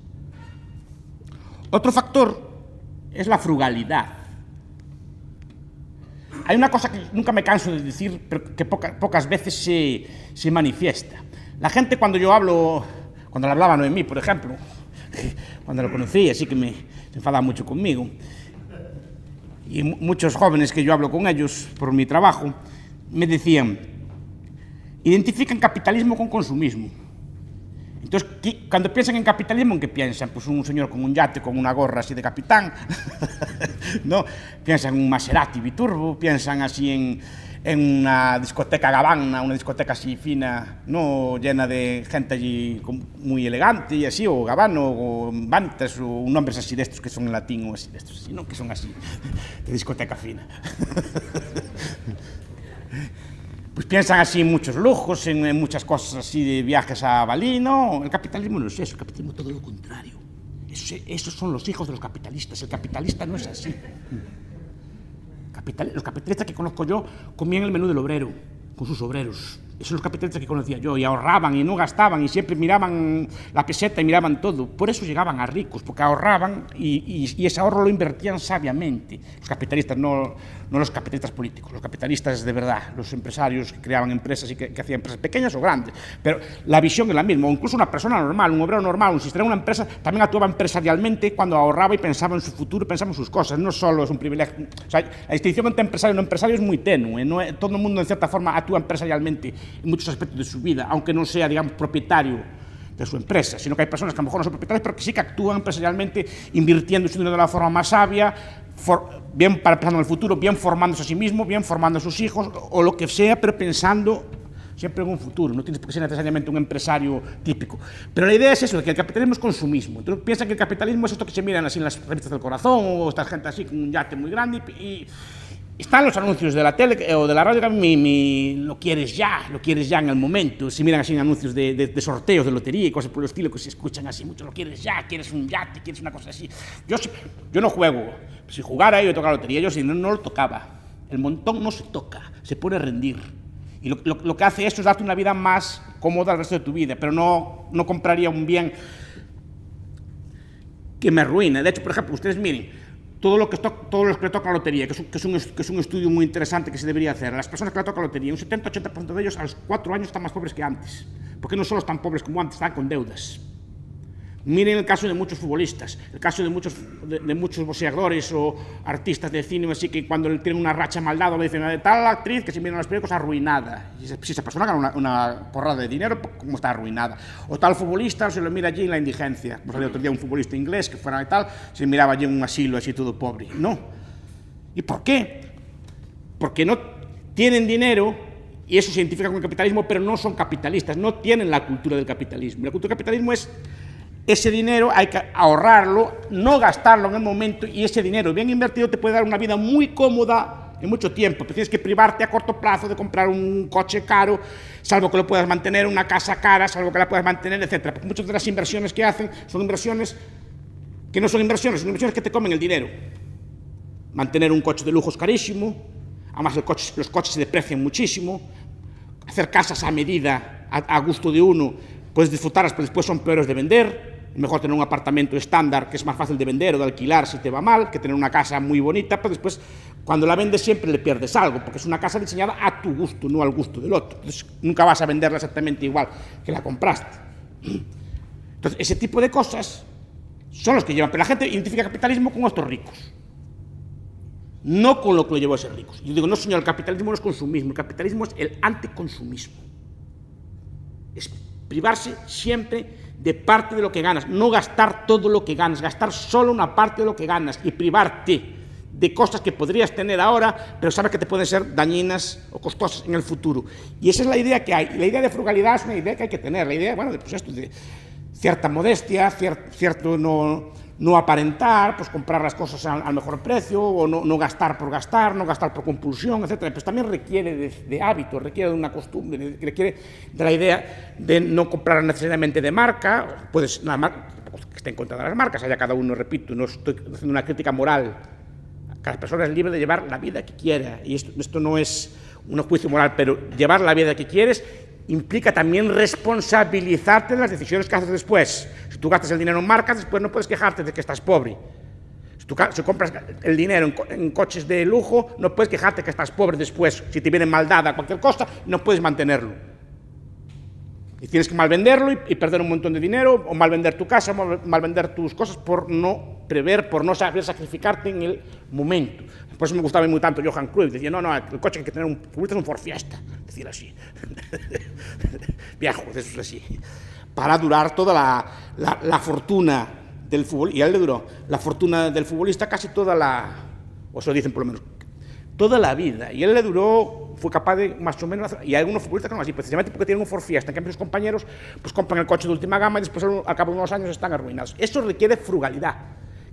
[SPEAKER 1] Otro factor es la frugalidad. Hay una cosa que nunca me canso de decir, pero que pocas veces se manifiesta. La gente cuando le hablaba a Noemí, por ejemplo, cuando lo conocí, así que se enfadaba mucho conmigo, y muchos jóvenes que yo hablo con ellos por mi trabajo, me decían, identifican capitalismo con consumismo. Entonces, cuando piensan en capitalismo, ¿en qué piensan? Pues un señor con un yate, con una gorra así de capitán, ¿no? Piensan en un Maserati biturbo, piensan así en una discoteca Gabbana, una discoteca así fina, ¿no? Llena de gente allí muy elegante y así, o Gabbana, o Bantas, o nombres así de estos que son en latín, o así de estos, así, ¿no? Que son así, de discoteca fina. Pues piensan así en muchos lujos, en muchas cosas así de viajes a Bali, ¿no? El capitalismo no es eso, el capitalismo es todo lo contrario. Esos son los hijos de los capitalistas, el capitalista no es así. Los capitalistas que conozco yo comían el menú del obrero, con sus obreros. Esos son los capitalistas que conocía yo, y ahorraban y no gastaban, y siempre miraban la peseta y miraban todo. Por eso llegaban a ricos, porque ahorraban y ese ahorro lo invertían sabiamente. Los capitalistas, no los capitalistas políticos, los capitalistas de verdad, los empresarios que creaban empresas y que hacían empresas pequeñas o grandes. Pero la visión es la misma. O incluso una persona normal, un obrero normal, un sistema, una empresa, también actuaba empresarialmente cuando ahorraba y pensaba en su futuro, pensaba en sus cosas. No solo es un privilegio. O sea, la distinción entre empresario y no empresario es muy tenue. Todo el mundo, en cierta forma, actúa empresarialmente en muchos aspectos de su vida, aunque no sea, digamos, propietario de su empresa, sino que hay personas que a lo mejor no son propietarias, pero que sí que actúan empresarialmente, invirtiendo su dinero de la forma más sabia, bien pensando en el futuro, bien formándose a sí mismo, bien formando a sus hijos, o lo que sea, pero pensando siempre en un futuro, no tienes por qué ser necesariamente un empresario típico. Pero la idea es eso, de que el capitalismo es consumismo. Entonces piensa que el capitalismo es esto que se miran así en las revistas del Corazón, o esta gente así con un yate muy grande, y están los anuncios de la tele o de la radio que lo quieres ya en el momento. Se miran así en anuncios de sorteos de lotería y cosas por el estilo que se escuchan así mucho, lo quieres ya, quieres un yate, quieres una cosa así. Yo no juego, si jugara yo tocar lotería, yo si no lo tocaba. El montón no se toca, se pone a rendir. Y lo que hace esto es darte una vida más cómoda el resto de tu vida, pero no compraría un bien que me arruine. De hecho, por ejemplo, ustedes miren, todos los que tocan la lotería, que es un estudio muy interesante que se debería hacer, las personas que la tocan la lotería, un 70-80% de ellos a los 4 años están más pobres que antes, porque no solo están pobres como antes, están con deudas. Miren el caso de muchos futbolistas, el caso de muchos boxeadores o artistas de cine, así que cuando tienen una racha mal dada, le dicen de tal actriz que se miran los periódicos arruinada. Y si esa persona gana una porrada de dinero, ¿cómo está arruinada? O tal futbolista se lo mira allí en la indigencia. Como salió otro día un futbolista inglés que fuera de tal, se miraba allí en un asilo así todo pobre. No. ¿Y por qué? Porque no tienen dinero, y eso se identifica con el capitalismo, pero no son capitalistas, no tienen la cultura del capitalismo. La cultura del capitalismo es: ese dinero hay que ahorrarlo, no gastarlo en el momento, y ese dinero bien invertido te puede dar una vida muy cómoda en mucho tiempo, pero tienes que privarte a corto plazo de comprar un coche caro, salvo que lo puedas mantener, una casa cara, salvo que la puedas mantener, etc. Porque muchas de las inversiones que hacen son inversiones que no son inversiones, son inversiones que te comen el dinero. Mantener un coche de lujo es carísimo, además los coches se deprecian muchísimo, hacer casas a medida, a gusto de uno, puedes disfrutarlas, pero después son peores de vender. Es mejor tener un apartamento estándar que es más fácil de vender o de alquilar si te va mal, que tener una casa muy bonita, pero después cuando la vendes siempre le pierdes algo, porque es una casa diseñada a tu gusto, no al gusto del otro. Entonces nunca vas a venderla exactamente igual que la compraste. Entonces ese tipo de cosas son los que llevan, pero la gente identifica el capitalismo con estos ricos, no con lo que lo llevó a ser ricos. Yo digo, no señor, el capitalismo no es consumismo, el capitalismo es el anticonsumismo. Es privarse siempre de parte de lo que ganas, no gastar todo lo que ganas, gastar solo una parte de lo que ganas y privarte de cosas que podrías tener ahora, pero sabes que te pueden ser dañinas o costosas en el futuro. Y esa es la idea que hay. La idea de frugalidad es una idea que hay que tener, la idea, bueno, de, pues esto, de cierta modestia, cierto no aparentar, pues comprar las cosas al mejor precio, o no gastar por gastar, no gastar por compulsión, etc. Pues también requiere de hábitos, requiere de una costumbre, requiere de la idea de no comprar necesariamente de marca, puedes, la marca, que esté en contra de las marcas, haya cada uno, repito, no estoy haciendo una crítica moral, cada persona es libre de llevar la vida que quiera, y esto no es un juicio moral, pero llevar la vida que quieres implica también responsabilizarte de las decisiones que haces después. Si tú gastas el dinero en marcas, después no puedes quejarte de que estás pobre. Si compras el dinero en coches de lujo, no puedes quejarte que estás pobre después. Si te viene mal dada cualquier cosa, no puedes mantenerlo. Y tienes que malvenderlo y perder un montón de dinero, o malvender tu casa, malvender tus cosas por no prever, por no saber sacrificarte en el momento. Por eso me gustaba muy tanto Johan Cruyff. Decía, no, el coche hay que tener un Ford Fiesta, decir así. Viejos, de esos así. Para durar toda la fortuna del fútbol, y a él le duró la fortuna del futbolista casi toda o eso dicen por lo menos, toda la vida. Y él le duró, fue capaz de más o menos, y hay algunos futbolistas que no así, precisamente porque tienen un Ford Fiesta, en cambio sus compañeros pues compran el coche de última gama y después al cabo de unos años están arruinados. Eso requiere frugalidad,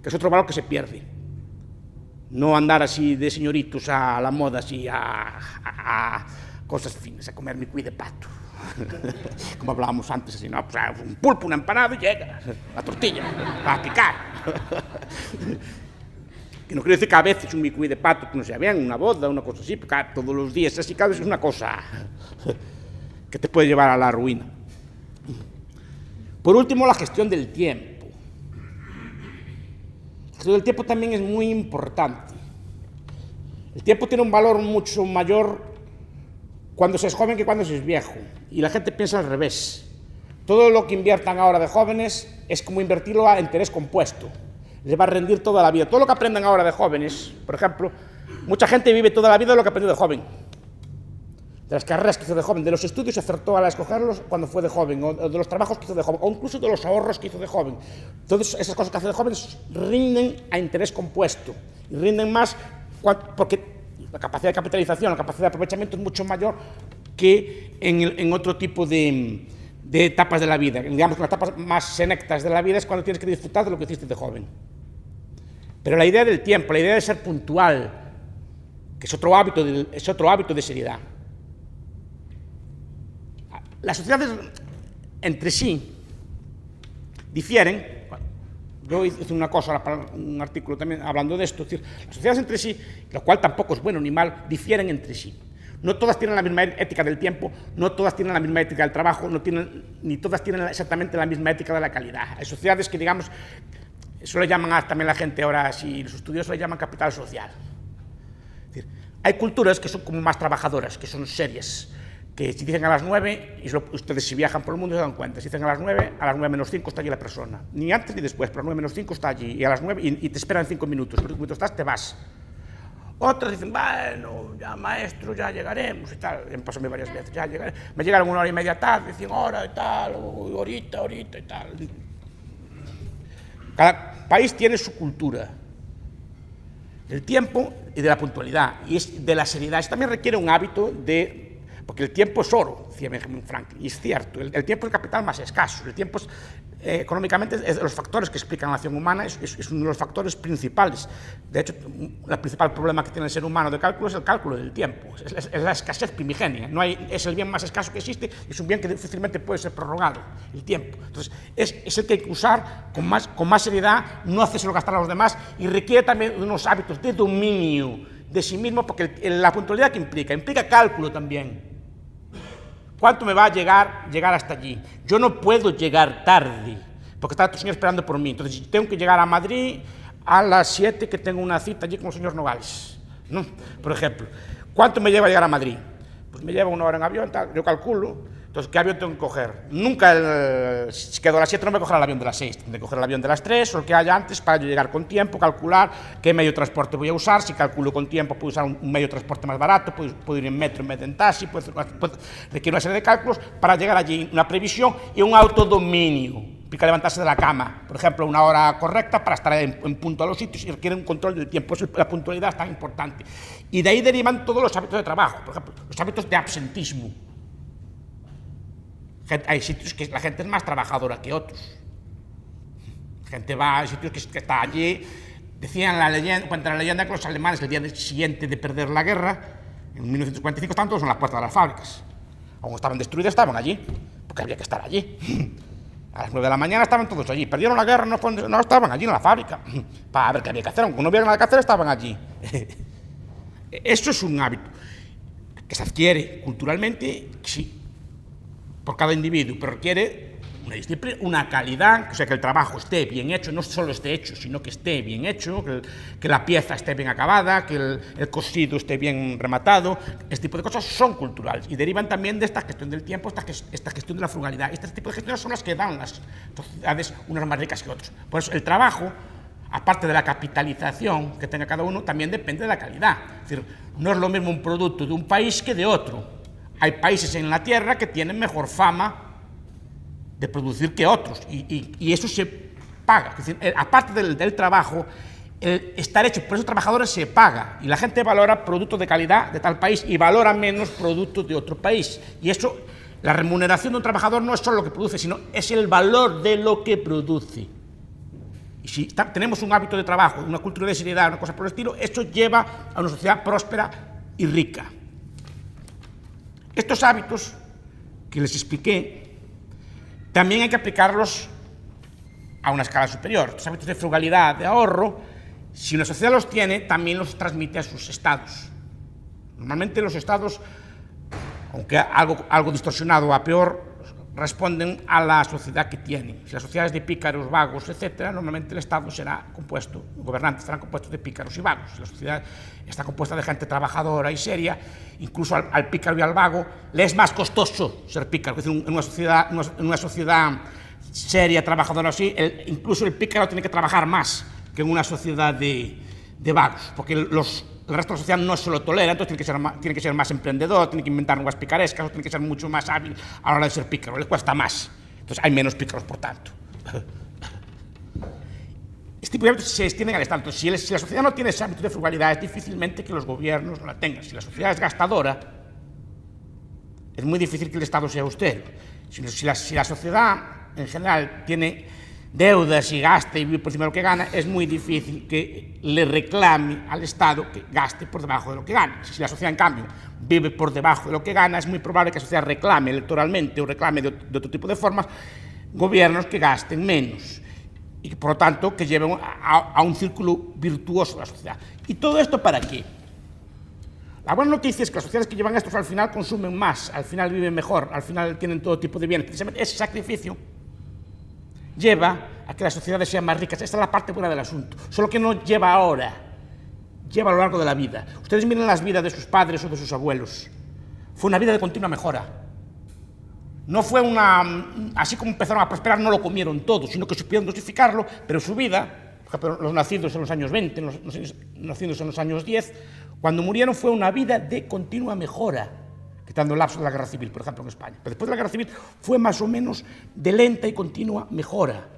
[SPEAKER 1] que es otro valor que se pierde. No andar así de señoritos a la moda, así a cosas finas, a comer mi cuy de pato. Como hablábamos antes, así, ¿no? Pues un pulpo, una empanada y llega la tortilla para picar. Que no quiere decir que a veces un micuí de pato que no sea bien, una boda, una cosa así, porque todos los días así, cada vez es una cosa que te puede llevar a la ruina. Por último, la gestión del tiempo. La gestión del tiempo también es muy importante. El tiempo tiene un valor mucho mayor cuando se es joven que cuando se es viejo. Y la gente piensa al revés. Todo lo que inviertan ahora de jóvenes es como invertirlo a interés compuesto. Les va a rendir toda la vida. Todo lo que aprendan ahora de jóvenes, por ejemplo, mucha gente vive toda la vida de lo que aprendió de joven. De las carreras que hizo de joven, de los estudios acertó al escogerlos cuando fue de joven, o de los trabajos que hizo de joven, o incluso de los ahorros que hizo de joven. Todas esas cosas que hace de jóvenes rinden a interés compuesto. Y rinden más porque la capacidad de capitalización, la capacidad de aprovechamiento es mucho mayor que en otro tipo de etapas de la vida. Digamos que las etapas más senectas de la vida es cuando tienes que disfrutar de lo que hiciste de joven. Pero la idea del tiempo, la idea de ser puntual, que es otro hábito de seriedad. Las sociedades entre sí difieren. Yo hice una cosa para un artículo también hablando de esto, es decir, las sociedades entre sí, lo cual tampoco es bueno ni mal, difieren entre sí. No todas tienen la misma ética del tiempo, no todas tienen la misma ética del trabajo, ni todas tienen exactamente la misma ética de la calidad. Hay sociedades que, digamos, eso le llaman también la gente ahora, si los estudiosos le llaman capital social. Es decir, hay culturas que son como más trabajadoras, que son serias, que si dicen a las 9, y ustedes si viajan por el mundo se dan cuenta, si dicen a las 9 menos 5 está allí la persona. Ni antes ni después, pero a las 9 menos 5 está allí, y a las 9, y te esperan 5 minutos, pero mientras estás te vas. Otras dicen, bueno, ya maestro, ya llegaremos y tal, me pasó a mí varias veces, ya llegaré. Me llegaron 1 hora y media tarde, 100 horas y tal, ahorita y tal. Cada país tiene su cultura del tiempo y de la puntualidad, y es de la seriedad. Eso también requiere un hábito de... Porque el tiempo es oro, decía Benjamin Franklin, y es cierto, el tiempo es el capital más escaso, el tiempo es, económicamente es de los factores que explican la acción humana, es uno de los factores principales. De hecho, el principal problema que tiene el ser humano de cálculo es el cálculo del tiempo, es la escasez primigenia, es el bien más escaso que existe, es un bien que difícilmente puede ser prorrogado, el tiempo. Entonces, es el que hay que usar con más seriedad, no hacérselo gastar a los demás, y requiere también de unos hábitos de dominio de sí mismo, porque la puntualidad que implica cálculo también. ¿Cuánto me va a llegar hasta allí? Yo no puedo llegar tarde, porque está tu señor esperando por mí. Entonces, tengo que llegar a Madrid a las 7, que tengo una cita allí con el señor Nogales, ¿no? Por ejemplo. ¿Cuánto me lleva a llegar a Madrid? Pues me lleva 1 hora en avión, tal, yo calculo. Entonces, ¿qué avión tengo que coger? Nunca, si quedo a las 7, no me cogerá el avión de las 6, tendré que coger el avión de las 3 o el que haya antes para yo llegar con tiempo, calcular qué medio de transporte voy a usar. Si calculo con tiempo, puedo usar un medio de transporte más barato, puedo ir en metro en vez de en taxi, requiere una serie de cálculos para llegar allí, una previsión y un autodominio. Implica levantarse de la cama, por ejemplo, 1 hora correcta para estar en punto a los sitios, y requiere un control del tiempo. Eso, la puntualidad es tan importante. Y de ahí derivan todos los hábitos de trabajo, por ejemplo, los hábitos de absentismo. Hay sitios que la gente es más trabajadora que otros. La gente va a sitios que está allí. Decían cuenta la leyenda que los alemanes, el día siguiente de perder la guerra, en 1945, estaban todos en las puertas de las fábricas. Aún estaban destruidas, estaban allí, porque había que estar allí. A las 9 de la mañana estaban todos allí. Perdieron la guerra, no estaban allí en la fábrica. Para ver qué había que hacer, aunque no hubiera nada que hacer, estaban allí. Eso es un hábito que se adquiere culturalmente, sí, por cada individuo, pero requiere una disciplina, una calidad, o sea, que el trabajo esté bien hecho, no solo esté hecho, sino que esté bien hecho, que la pieza esté bien acabada, que el cosido esté bien rematado. Este tipo de cosas son culturales y derivan también de esta gestión del tiempo, esta gestión de la frugalidad. Este tipo de gestiones son las que dan las sociedades unas más ricas que otras. Por eso el trabajo, aparte de la capitalización que tenga cada uno, también depende de la calidad. Es decir, no es lo mismo un producto de un país que de otro. Hay países en la Tierra que tienen mejor fama de producir que otros, y eso se paga. Es decir, aparte del trabajo, el estar hecho por esos trabajadores se paga, y la gente valora productos de calidad de tal país y valora menos productos de otro país. Y eso, la remuneración de un trabajador no es solo lo que produce, sino es el valor de lo que produce. Y si tenemos un hábito de trabajo, una cultura de seriedad, una cosa por el estilo, eso lleva a una sociedad próspera y rica. Estos hábitos que les expliqué, también hay que aplicarlos a una escala superior. Estos hábitos de frugalidad, de ahorro, si una sociedad los tiene, también los transmite a sus estados. Normalmente los estados, aunque algo distorsionado a peor, responden a la sociedad que tienen. Si la sociedad es de pícaros, vagos, etc., normalmente el Estado será compuesto, los gobernantes serán compuestos de pícaros y vagos. Si la sociedad está compuesta de gente trabajadora y seria, incluso al pícaro y al vago le es más costoso ser pícaro. Es decir, en una sociedad seria, trabajadora así, incluso el pícaro tiene que trabajar más que en una sociedad de vagos, porque el resto de la sociedad no se lo tolera, entonces tiene que ser más emprendedor, tiene que inventar nuevas picarescas, tiene que ser mucho más hábil a la hora de ser pícaro, le cuesta más. Entonces hay menos pícaros, por tanto. Este tipo de hábitos se extienden al Estado. Entonces, si la sociedad no tiene ese hábito de frugalidad, es difícilmente que los gobiernos no la tengan. Si la sociedad es gastadora, es muy difícil que el Estado sea austero. Si la sociedad en general tiene deudas y gaste y vive por encima de lo que gana, es muy difícil que le reclame al Estado que gaste por debajo de lo que gana. Si la sociedad, en cambio, vive por debajo de lo que gana, es muy probable que la sociedad reclame electoralmente o reclame de otro tipo de formas gobiernos que gasten menos y que, por lo tanto, que lleven a un círculo virtuoso de la sociedad. ¿Y todo esto para qué? La buena noticia es que las sociedades que llevan esto al final consumen más, al final viven mejor, al final tienen todo tipo de bienes. Precisamente ese sacrificio lleva a que las sociedades sean más ricas. Esta es la parte buena del asunto. Solo que no lleva ahora, lleva a lo largo de la vida. Ustedes miren las vidas de sus padres o de sus abuelos. Fue una vida de continua mejora. No fue así como empezaron a prosperar, no lo comieron todo, sino que supieron dosificarlo, pero su vida, por ejemplo, los nacidos en los años 20, los nacidos en los años 10, cuando murieron fue una vida de continua mejora, quitando el lapso de la Guerra Civil, por ejemplo, en España. Pero después de la Guerra Civil fue más o menos de lenta y continua mejora.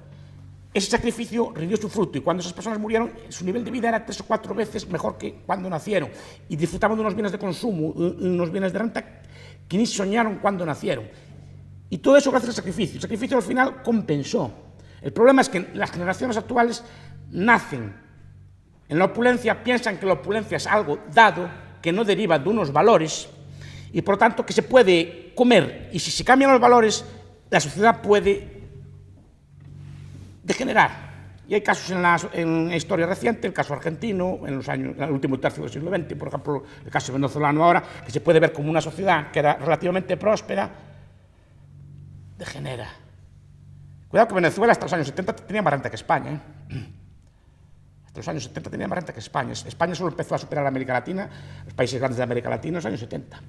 [SPEAKER 1] Ese sacrificio rindió su fruto y cuando esas personas murieron, su nivel de vida era 3 o 4 veces mejor que cuando nacieron y disfrutaban de unos bienes de consumo, unos bienes de renta que ni soñaron cuando nacieron. Y todo eso gracias al sacrificio. El sacrificio al final compensó. El problema es que las generaciones actuales nacen en la opulencia, piensan que la opulencia es algo dado, que no deriva de unos valores y por lo tanto que se puede comer. Y si se cambian los valores, la sociedad puede degenerar. Y hay casos en la historia reciente, el caso argentino, en el último tercio del siglo XX, por ejemplo, el caso venezolano ahora, que se puede ver como una sociedad que era relativamente próspera, degenera. Cuidado que Venezuela hasta los años 70 tenía más renta que España, ¿eh? Hasta los años 70 tenía más renta que España. España solo empezó a superar a América Latina, los países grandes de América Latina, en los años 70.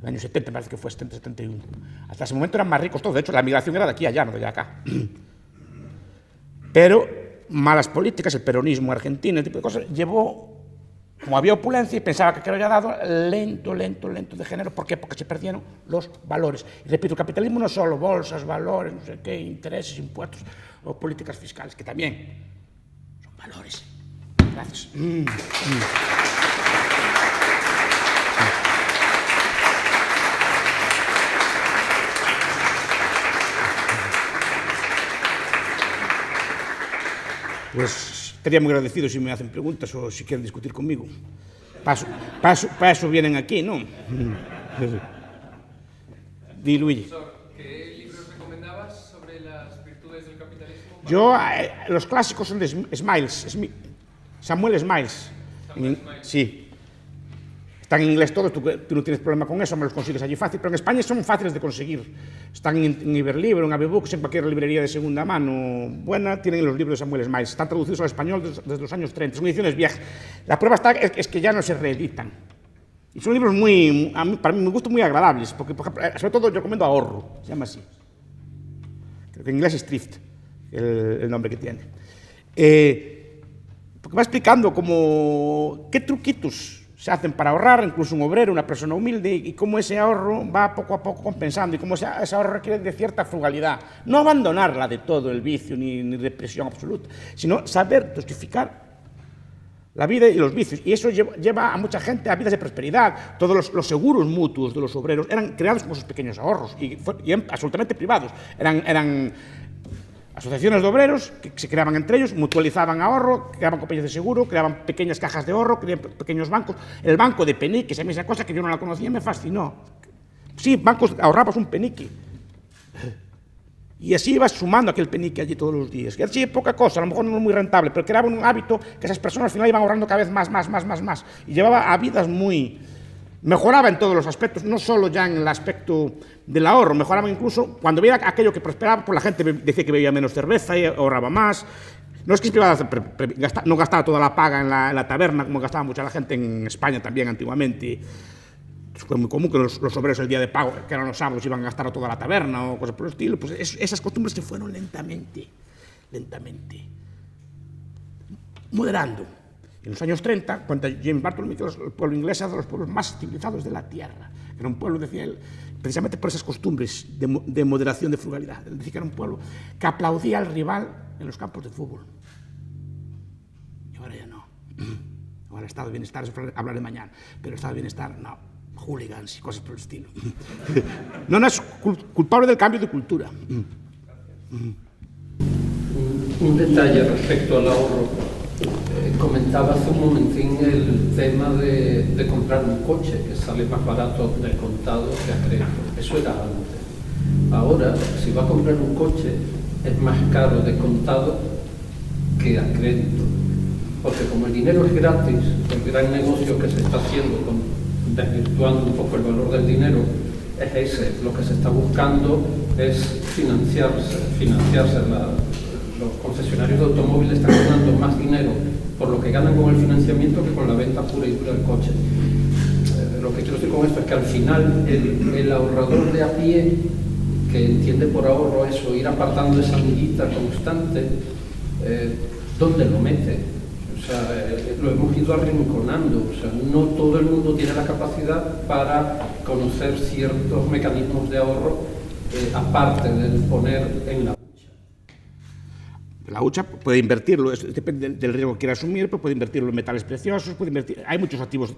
[SPEAKER 1] El año 70 me parece que fue 70, 71. Hasta ese momento eran más ricos todos. De hecho, la migración era de aquí a allá, no de allá a acá. Pero malas políticas, el peronismo argentino, ese tipo de cosas, llevó, como había opulencia y pensaba que lo había dado, lento de género. ¿Por qué? Porque se perdieron los valores. Y repito, el capitalismo no es solo bolsas, valores, no sé qué, intereses, impuestos o políticas fiscales, que también son valores. Gracias. Pues estaría muy agradecido si me hacen preguntas o si quieren discutir conmigo. Para eso vienen aquí, ¿no? Di, Luigi.
[SPEAKER 2] ¿Qué libros recomendabas sobre las virtudes del capitalismo?
[SPEAKER 1] Yo, los clásicos son de Samuel Smiles. Sí. Están en inglés todos, tú no tienes problema con eso, me los consigues allí fácil, pero en España son fáciles de conseguir. Están en Iberlibro, en Avebooks, en cualquier librería de segunda mano buena, tienen los libros de Samuel Smiles. Están traducidos al español desde los años 30, son ediciones viejas. La prueba está es que ya no se reeditan. Y son libros para mí, me gustan, muy agradables, porque, por ejemplo, sobre todo yo recomiendo Ahorro, se llama así. Creo que en inglés es Thrift, el nombre que tiene. Porque va explicando qué truquitos se hacen para ahorrar, incluso un obrero, una persona humilde, y cómo ese ahorro va poco a poco compensando, y cómo ese ahorro requiere de cierta frugalidad. No abandonarla de todo el vicio ni depresión absoluta, sino saber justificar la vida y los vicios. Y eso lleva a mucha gente a vidas de prosperidad. Todos los seguros mutuos de los obreros eran creados como esos pequeños ahorros, y absolutamente privados. Eran asociaciones de obreros que se creaban entre ellos, mutualizaban ahorro, creaban compañías de seguro, creaban pequeñas cajas de ahorro, creaban pequeños bancos. El banco de peniques, a mí esa cosa que yo no la conocía me fascinó. Sí, bancos, ahorrabas un penique. Y así ibas sumando aquel penique allí todos los días. Y así poca cosa, a lo mejor no muy rentable, pero creaban un hábito que esas personas al final iban ahorrando cada vez más. Y llevaba a vidas mejoraba en todos los aspectos, no solo ya en el aspecto del ahorro, mejoraba incluso cuando veía aquello que prosperaba, pues la gente decía que bebía menos cerveza y ahorraba más. No es que no gastaba toda la paga en la taberna, como gastaba mucha la gente en España también antiguamente. Fue muy común que los obreros el día de pago, que eran los sábados, iban a gastar a toda la taberna o cosas por el estilo. Pues esas costumbres se fueron lentamente moderando. En los años 30, cuando James Bartholomew, el pueblo inglés era de los pueblos más civilizados de la tierra. Era un pueblo, decía él, precisamente por esas costumbres de moderación, de frugalidad. Él decía que era un pueblo que aplaudía al rival en los campos de fútbol. Y ahora ya no. Ahora el estado de bienestar, eso hablaré mañana, pero el estado de bienestar no. hooligans y cosas por el estilo. No es culpable del cambio de cultura.
[SPEAKER 3] Un detalle respecto al ahorro. Comentaba hace un momentín el tema de comprar un coche, que sale más barato de contado que a crédito. Eso era antes. Ahora, si va a comprar un coche, es más caro de contado que a crédito. Porque como el dinero es gratis, el gran negocio que se está haciendo, desvirtuando un poco el valor del dinero, es ese. Lo que se está buscando es financiarse. Los concesionarios de automóviles están ganando más dinero por lo que ganan con el financiamiento que con la venta pura y dura del coche. Lo que quiero decir con esto es que al final el ahorrador de a pie, que entiende por ahorro eso, ir apartando esa amiguita constante, ¿dónde lo mete? O sea, lo hemos ido arrinconando. O sea, no todo el mundo tiene la capacidad para conocer ciertos mecanismos de ahorro, aparte del poner en la
[SPEAKER 1] La hucha puede invertirlo, depende del riesgo que quiera asumir, pero puede invertirlo en metales preciosos, hay muchos activos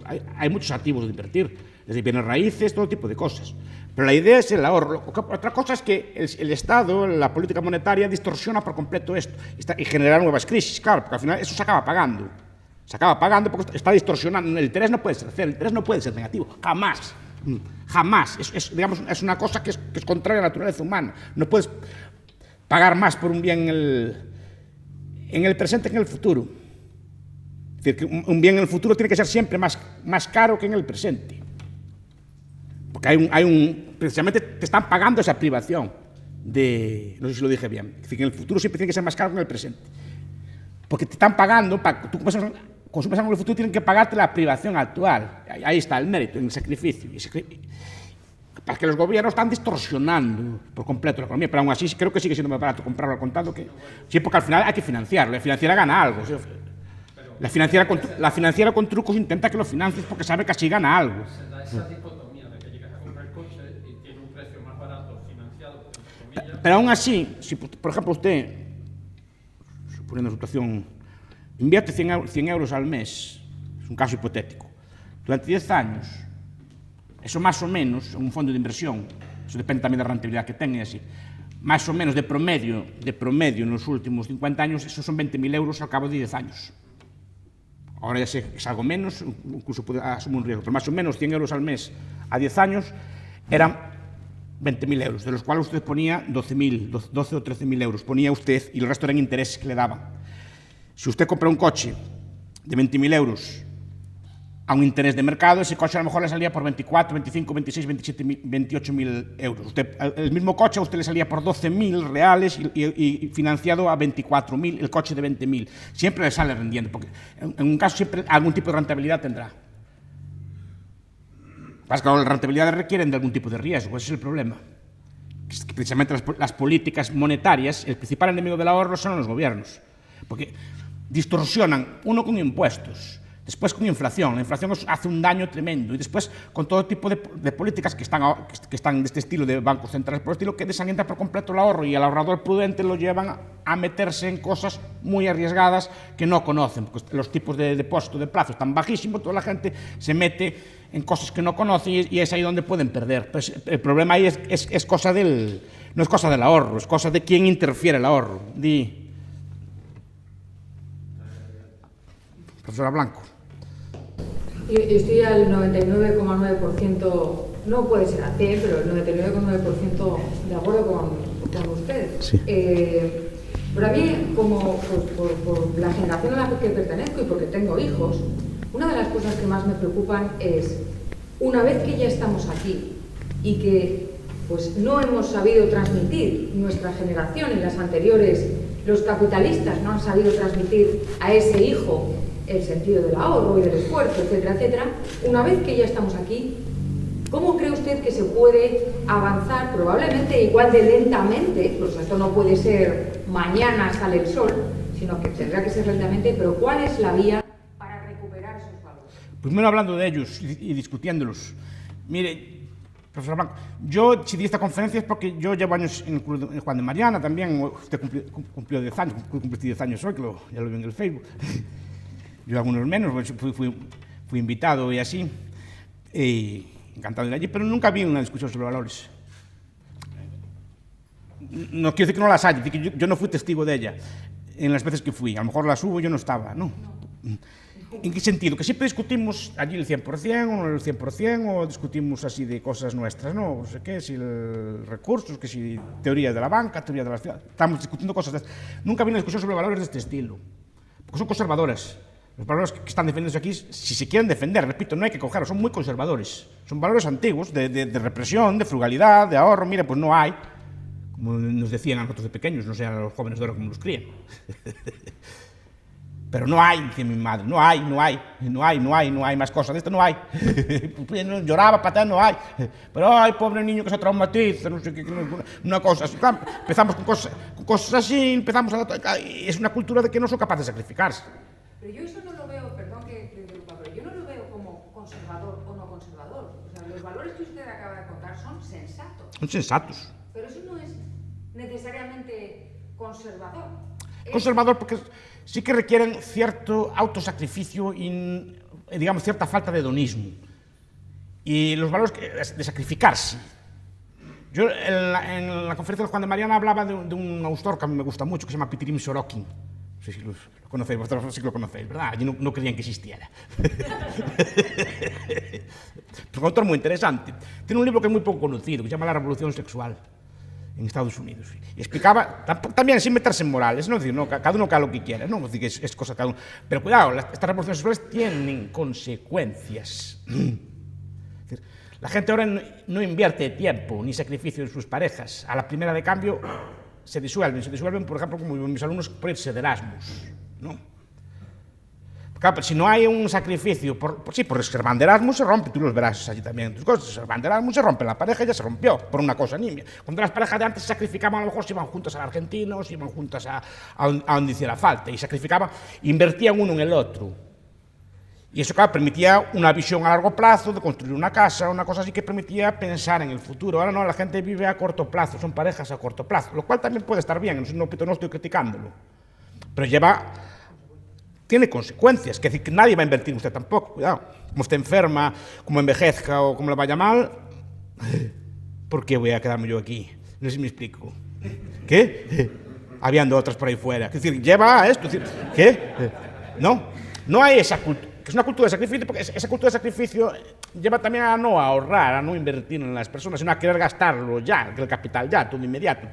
[SPEAKER 1] de invertir, desde bienes raíces, todo tipo de cosas. Pero la idea es el ahorro. Otra cosa es que el Estado, la política monetaria, distorsiona por completo esto y genera nuevas crisis, claro, porque al final eso se acaba pagando. Se acaba pagando porque está distorsionando. El interés no puede ser cero, el interés no puede ser negativo, jamás. Jamás. Es una cosa que es contraria a la naturaleza humana. No puedes pagar más por un bien en el presente que en el futuro. Es decir, que un bien en el futuro tiene que ser siempre más caro que en el presente. Porque precisamente te están pagando esa privación de, no sé si lo dije bien, es decir, que en el futuro siempre tiene que ser más caro que en el presente. Porque te están pagando, tú consumes algo en el futuro, tienen que pagarte la privación actual. Ahí está el mérito, en el sacrificio. Para que los gobiernos están distorsionando por completo la economía, pero aún así creo que sigue siendo más barato comprarlo al contado que... Sí, porque al final hay que financiarlo, la financiera gana algo. ¿Sí? La financiera con trucos intenta que lo financies porque sabe que así gana algo.
[SPEAKER 3] Se da esa dicotomía de que llegas a comprar el coche y tiene un precio más barato financiado, entre comillas.
[SPEAKER 1] Pero aún así, si por ejemplo usted, suponiendo una situación, invierte 100 euros al mes, es un caso hipotético, durante 10 años, eso más o menos, un fondo de inversión, eso depende también de la rentabilidad que tenga y así, más o menos de promedio en los últimos 50 años, esos son 20.000 euros al cabo de 10 años. Ahora ya sé que es algo menos, incluso puede asumir un riesgo, pero más o menos 100 euros al mes a 10 años eran 20.000 euros, de los cuales usted ponía 12 o 13.000 euros, ponía usted y el resto eran intereses que le daban. Si usted compra un coche de 20.000 euros a un interés de mercado, ese coche a lo mejor le salía por 24, 25, 26, 27, 28.000 euros. El mismo coche a usted le salía por 12.000 reales y financiado a 24.000, el coche de 20.000. Siempre le sale rendiendo, porque en un caso siempre algún tipo de rentabilidad tendrá. Claro, las rentabilidades requieren de algún tipo de riesgo, ese es el problema. Es que precisamente las políticas monetarias, el principal enemigo del ahorro son los gobiernos, porque distorsionan, uno con impuestos, después con inflación. La inflación hace un daño tremendo y después con todo tipo de políticas que están de este estilo, de bancos centrales por el estilo, que desalientan por completo el ahorro y al ahorrador prudente lo llevan a meterse en cosas muy arriesgadas que no conocen, porque los tipos de depósito de plazo están bajísimos, toda la gente se mete en cosas que no conocen y es ahí donde pueden perder. Pues el problema ahí es cosa no es cosa del ahorro, es cosa de quién interfiere el ahorro. Profesora Blanco.
[SPEAKER 4] Yo estoy al 99,9%, no puede ser a 100, pero el 99,9% de acuerdo con usted.
[SPEAKER 1] Sí.
[SPEAKER 4] Pero a mí, como por la generación a la que pertenezco y porque tengo hijos, una de las cosas que más me preocupan es, una vez que ya estamos aquí y que pues, no hemos sabido transmitir nuestra generación y las anteriores, los capitalistas no han sabido transmitir a ese hijo el sentido del ahorro y del esfuerzo, etcétera, etcétera. Una vez que ya estamos aquí, ¿cómo cree usted que se puede avanzar, probablemente igual de lentamente, pues esto no puede ser mañana sale el sol, sino que tendrá que ser lentamente, pero cuál es la vía para recuperar esos valores?
[SPEAKER 1] Primero hablando de ellos y discutiéndolos. Mire, profesor Blanco, yo si di esta conferencia es porque yo llevo años en el Club de Juan de Mariana también, usted cumplió 10 años, cumplí 10 años hoy, que ya lo vi en el Facebook. Yo algunos menos, fui invitado y así. Y encantado de ir allí, pero nunca vi una discusión sobre valores. No quiero decir que no las haya, decir que yo no fui testigo de ella en las veces que fui. A lo mejor las hubo y yo no estaba, ¿no? ¿En qué sentido? Que siempre discutimos allí el 100% o no el 100%, o discutimos así de cosas nuestras, ¿no? No sé qué, si recursos, que si teoría de la banca, teoría de la ciudad. Estamos discutiendo cosas de estas. Nunca vi una discusión sobre valores de este estilo, porque son conservadores. Los valores que están defendiendo aquí, si se quieren defender, repito, no hay que cogerlos, son muy conservadores. Son valores antiguos, de represión, de frugalidad, de ahorro. Mira, pues no hay, como nos decían a nosotros de pequeños, no sé a los jóvenes de ahora como los crían. Pero no hay, decía mi madre, no hay más cosas de esto, no hay. Lloraba, pateaba, no hay. Pero ay, pobre niño que se traumatiza, no sé qué, una cosa así. Empezamos con cosas así, empezamos a... Es una cultura de que no son capaces de sacrificarse.
[SPEAKER 4] Pero yo eso no lo veo, perdón que interrumpa, pero yo no lo veo como conservador o no conservador. O sea, los valores que usted acaba de contar son sensatos.
[SPEAKER 1] Son sensatos.
[SPEAKER 4] Pero eso no es necesariamente conservador.
[SPEAKER 1] Conservador porque sí que requieren cierto autosacrificio y, digamos, cierta falta de hedonismo. Y los valores de sacrificarse. Yo en la conferencia de Juan de Mariana hablaba de un autor que a mí me gusta mucho, que se llama Pitirim Sorokin. No sé si lo conocéis, vosotros sí que lo conocéis, ¿verdad? Allí no creían que existiera. Es un autor muy interesante. Tiene un libro que es muy poco conocido, que se llama La Revolución Sexual, en Estados Unidos. Y explicaba, también sin meterse en morales, ¿no? Es decir, no, cada uno haga lo que quiera, ¿no? Es decir, que es cosa de cada uno. Pero cuidado, estas revoluciones sexuales tienen consecuencias. Es decir, la gente ahora no invierte tiempo ni sacrificio en sus parejas. A la primera de cambio se disuelven, por ejemplo, como mis alumnos, por irse de Erasmus, ¿no? Claro, pero si no hay un sacrificio, por se van de Erasmus se rompe, tú los verás allí también, tus cosas, se van de Erasmus se rompe, la pareja ya se rompió por una cosa nimia. Cuando las parejas de antes se sacrificaban, a lo mejor se iban juntas a la Argentina, o se iban juntas a donde hiciera falta, y sacrificaban, invertían uno en el otro. Y eso, claro, permitía una visión a largo plazo, de construir una casa, una cosa así que permitía pensar en el futuro. Ahora no, la gente vive a corto plazo, son parejas a corto plazo, lo cual también puede estar bien, no estoy criticándolo, pero tiene consecuencias, que decir que nadie va a invertir en usted tampoco, cuidado. Como esté enferma, como envejezca o como le vaya mal, ¿por qué voy a quedarme yo aquí? No sé si me explico. ¿Qué? Habiendo otras por ahí fuera. Es decir, lleva a esto. ¿Qué? No hay esa cultura. Que es una cultura de sacrificio, porque esa cultura de sacrificio lleva también a no ahorrar, a no invertir en las personas, sino a querer gastarlo ya, el capital ya, todo inmediato,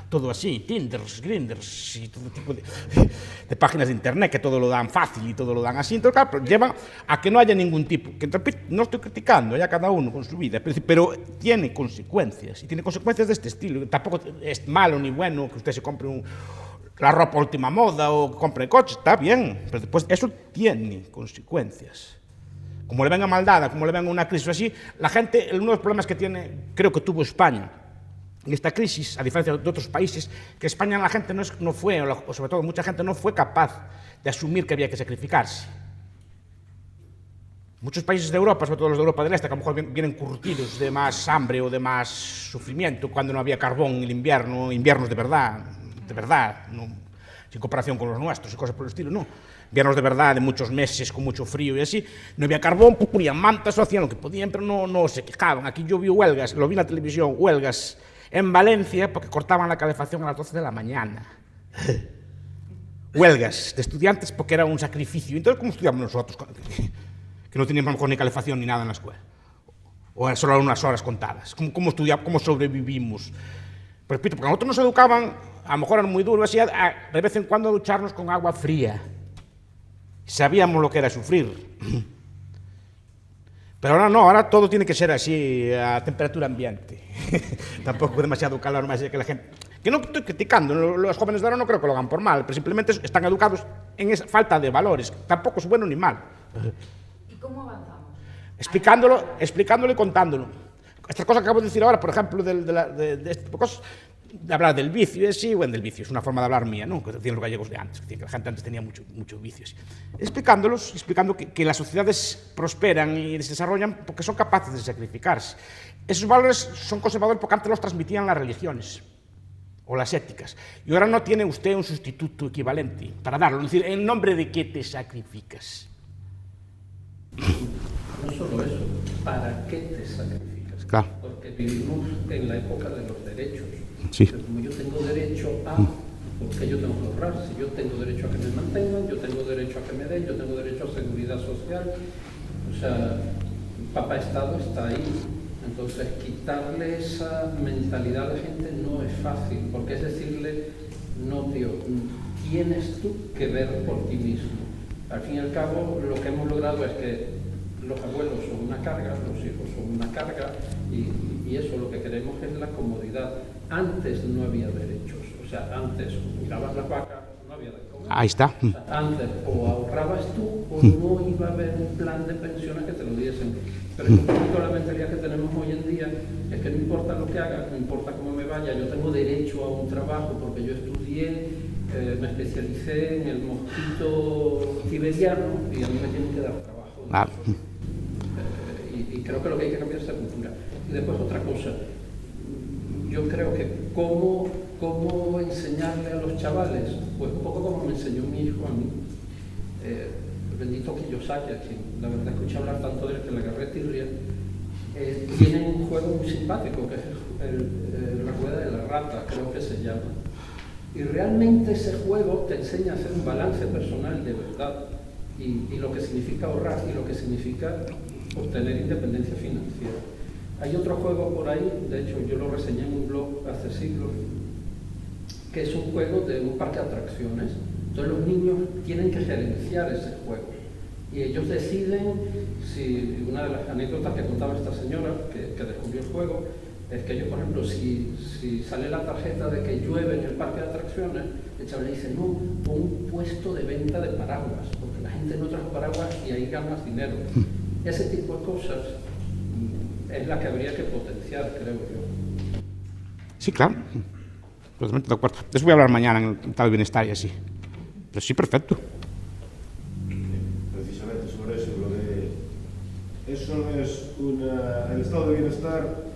[SPEAKER 1] todo así, Tinders, Grinders y todo tipo de páginas de internet que todo lo dan fácil y todo lo dan así. Entonces, claro, pero lleva a que no haya ningún tipo, que no estoy criticando, ya cada uno con su vida, pero tiene consecuencias, y tiene consecuencias de este estilo. Tampoco es malo ni bueno que usted se compre la ropa última moda o compre coches, está bien, pero después eso tiene consecuencias. Como le venga maldada, como le venga una crisis así, la gente, uno de los problemas que creo que tuvo España en esta crisis, a diferencia de otros países, que España la gente no fue, o sobre todo mucha gente no fue capaz de asumir que había que sacrificarse. Muchos países de Europa, sobre todo los de Europa del Este, que a lo mejor vienen curtidos de más hambre o de más sufrimiento cuando no había carbón en el invierno, inviernos de verdad, no, sin comparación con los nuestros y cosas por el estilo, no. Inviernos de verdad, de muchos meses, con mucho frío y así, no había carbón, ponían mantas o hacían lo que podían, pero no se quejaban. Aquí yo vi huelgas, lo vi en la televisión, huelgas en Valencia porque cortaban la calefacción a las 12 de la mañana. Huelgas de estudiantes porque era un sacrificio. Entonces, ¿cómo estudiamos nosotros? Que no teníamos a lo mejor ni calefacción ni nada en la escuela. O solo unas horas contadas. ¿Cómo estudiamos? ¿Cómo sobrevivimos? Pero repito, porque a nosotros nos educaban, a lo mejor eran muy duros, así, de vez en cuando a ducharnos con agua fría. Sabíamos lo que era sufrir. Pero ahora no, ahora todo tiene que ser así, a temperatura ambiente. Tampoco demasiado calor, más de que la gente... Que no estoy criticando, los jóvenes de ahora no creo que lo hagan por mal, pero simplemente están educados en esa falta de valores. Tampoco es bueno ni mal.
[SPEAKER 4] ¿Y cómo avanzamos?
[SPEAKER 1] Explicándolo y contándolo. Estas cosas que acabo de decir ahora, por ejemplo, de este tipo de cosas, de hablar del vicio, sí, bueno, del vicio, es una forma de hablar mía, ¿no? Que decían los gallegos de antes, que la gente antes tenía mucho vicio. Explicando que las sociedades prosperan y se desarrollan porque son capaces de sacrificarse. Esos valores son conservadores porque antes los transmitían las religiones o las éticas. Y ahora no tiene usted un sustituto equivalente para darlo. Es decir, ¿en nombre de qué te sacrificas?
[SPEAKER 3] No solo eso. ¿para qué te sacrificas?
[SPEAKER 1] Claro.
[SPEAKER 3] Porque vivimos en la época de los derechos.
[SPEAKER 1] Sí.
[SPEAKER 3] Pero como yo tengo derecho a, porque yo tengo que ahorrar. Si yo tengo derecho a que me mantengan, yo tengo derecho a que me den, yo tengo derecho a seguridad social. O sea, papá Estado está ahí. Entonces, quitarle esa mentalidad a la gente no es fácil, porque es decirle, no, tío, tienes tú que ver por ti mismo. Al fin y al cabo, lo que hemos logrado es que los abuelos son una carga, los hijos son una carga, y eso lo que queremos es la comodidad. Antes no había derechos, o sea, antes mirabas las vacas, no había de comer.
[SPEAKER 1] Ahí está.
[SPEAKER 3] O sea, antes o ahorrabas tú o no iba a haber un plan de pensiones que te lo diesen. Pero un poquito la mentalidad que tenemos hoy en día es que no importa lo que haga, no importa cómo me vaya, yo tengo derecho a un trabajo porque yo estudié, me especialicé en el mosquito tiberiano y a mí me tienen que dar trabajo. Y creo que lo que hay que cambiar es esa cultura. Y después otra cosa, yo creo que cómo enseñarle a los chavales, pues un poco como me enseñó mi hijo a mí. Bendito Kiyosaki, a quien la verdad escuché hablar tanto de él que le agarré tirria, tienen un juego muy simpático que es la rueda de la rata, creo que se llama. Y realmente ese juego te enseña a hacer un balance personal de verdad y lo que significa ahorrar y lo que significa obtener independencia financiera. Hay otro juego por ahí, de hecho yo lo reseñé en un blog hace siglos, que es un juego de un parque de atracciones. Entonces los niños tienen que gerenciar ese juego y ellos deciden si, una de las anécdotas que contaba esta señora que descubrió el juego es que ellos, por ejemplo, si sale la tarjeta de que llueve en el parque de atracciones, el chaval le dice, no, un puesto de venta de paraguas, porque la gente no trae paraguas y ahí ganas dinero. Ese tipo de cosas es la que habría que potenciar, creo yo.
[SPEAKER 1] Sí, claro. Totalmente de acuerdo. De eso voy a hablar mañana en el estado de bienestar y así. Pero sí, perfecto.
[SPEAKER 5] Precisamente sobre eso, lo de... Eso no es una... El estado de bienestar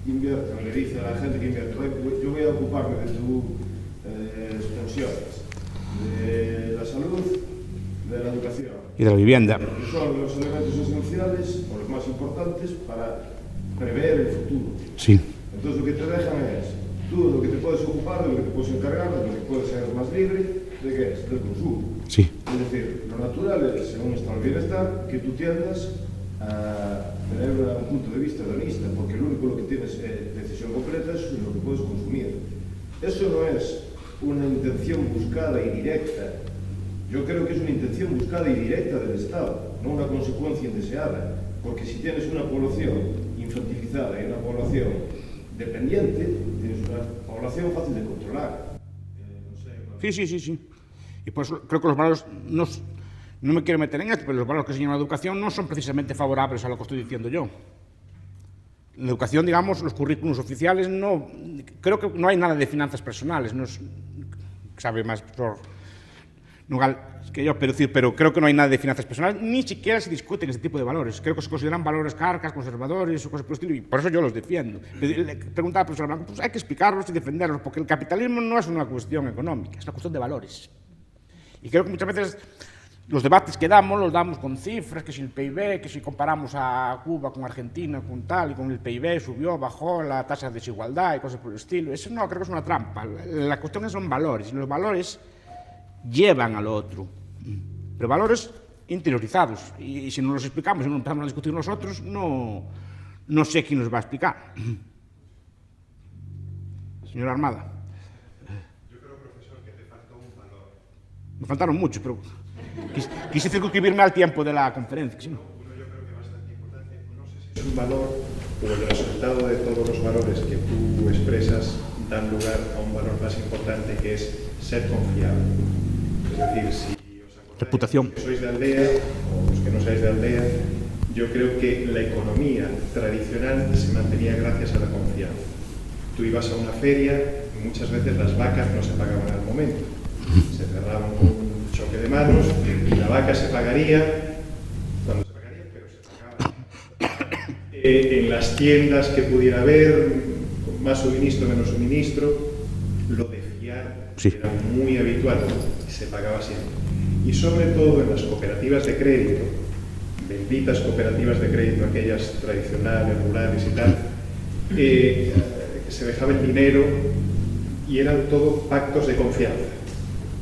[SPEAKER 5] invierte, le dice a la gente que invierte, yo voy a ocuparme de tus pensiones, de la salud, de la educación.
[SPEAKER 1] Y de la vivienda.
[SPEAKER 5] Que son los elementos esenciales, o los más importantes, para prever el futuro.
[SPEAKER 1] Sí.
[SPEAKER 5] Entonces lo que te dejan es, tú lo que te puedes ocupar, de lo que te puedes encargar, de lo que puedes ser más libre, ¿de qué es? Del consumo.
[SPEAKER 1] Sí.
[SPEAKER 5] Es decir, lo natural es, según está el bienestar, que tú tiendas a tener un punto de vista hedonista, porque lo único lo que tienes decisión completa es lo que puedes consumir. Eso no es una intención buscada y directa. Yo creo que es una intención buscada y directa del Estado, no una consecuencia indeseada, porque si tienes una población infantilizada y una población dependiente, tienes una población fácil de controlar.
[SPEAKER 1] Sí. Y por eso creo que los valores, no me quiero meter en esto, pero los valores que se llaman la educación no son precisamente favorables a lo que estoy diciendo yo. La educación, digamos, los currículos oficiales, no, creo que no hay nada de finanzas personales, no es, sabe más por Nugal que yo, pero creo que no hay nada de finanzas personales, ni siquiera se discuten ese tipo de valores. Creo que se consideran valores carcas, conservadores o cosas por el estilo, y por eso yo los defiendo. Le preguntaba al profesor Blanco, pues hay que explicarlos y defenderlos, porque el capitalismo no es una cuestión económica, es una cuestión de valores. Y creo que muchas veces los debates que damos, los damos con cifras, que si el PIB, que si comparamos a Cuba con Argentina, con tal, y con el PIB subió, bajó la tasa de desigualdad y cosas por el estilo. Eso no, creo que es una trampa. La cuestión son valores, y los valores llevan al otro. Pero valores interiorizados. Y si no los explicamos, si no empezamos a discutir nosotros, no sé quién nos va a explicar. Señora Armada.
[SPEAKER 6] Yo creo, profesor, que te faltó un valor.
[SPEAKER 1] Me faltaron muchos, pero quise circunscribirme al tiempo de la conferencia. ¿Sí?
[SPEAKER 6] Uno yo creo que bastante importante. No sé si es un valor o el resultado de todos los valores que tú expresas dan lugar a un valor más importante, que es ser confiable. Es decir, si os acordáis,
[SPEAKER 1] reputación.
[SPEAKER 6] que sois de aldea o los que no seáis de aldea, yo creo que la economía tradicional se mantenía gracias a la confianza. Tú ibas a una feria y muchas veces las vacas no se pagaban al momento. Se cerraba un choque de manos y la vaca se pagaría cuando se pagaría, pero se pagaba. En las tiendas que pudiera haber, más suministro, menos suministro, lo de fiar era muy habitual y se pagaba siempre. Y sobre todo en las cooperativas de crédito, benditas cooperativas de crédito, aquellas tradicionales, rurales y tal, se dejaba el dinero y eran todo pactos de confianza.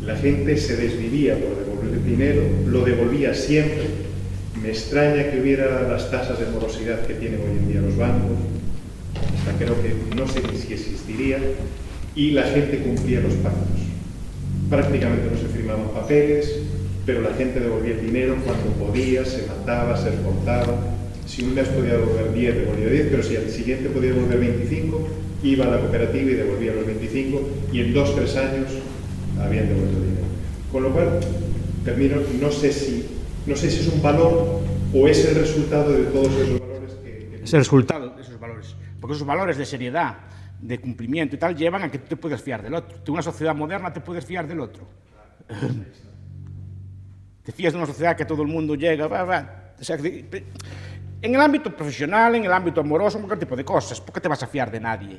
[SPEAKER 6] La gente se desvivía por devolver el dinero, lo devolvía siempre. Me extraña que hubiera las tasas de morosidad que tienen hoy en día los bancos, hasta creo que no sé ni si existiría, y la gente cumplía los pactos. Prácticamente no se firmaban papeles, pero la gente devolvía el dinero cuando podía, se mataba, se esforzaba. Si un mes podía devolver 10, devolvía 10, pero si al siguiente podía devolver 25, iba a la cooperativa y devolvía los 25, y en 2 o 3 años habían devuelto el dinero. Con lo cual, termino, no sé si es un valor o es el resultado de todos esos valores que...
[SPEAKER 1] Es el resultado de esos valores, porque esos valores de seriedad, de cumplimiento y tal, llevan a que tú te puedas fiar del otro. Tú en una sociedad moderna te puedes fiar del otro. Te fías de una sociedad que todo el mundo llega, O sea, en el ámbito profesional, en el ámbito amoroso, cualquier tipo de cosas, ¿por qué te vas a fiar de nadie?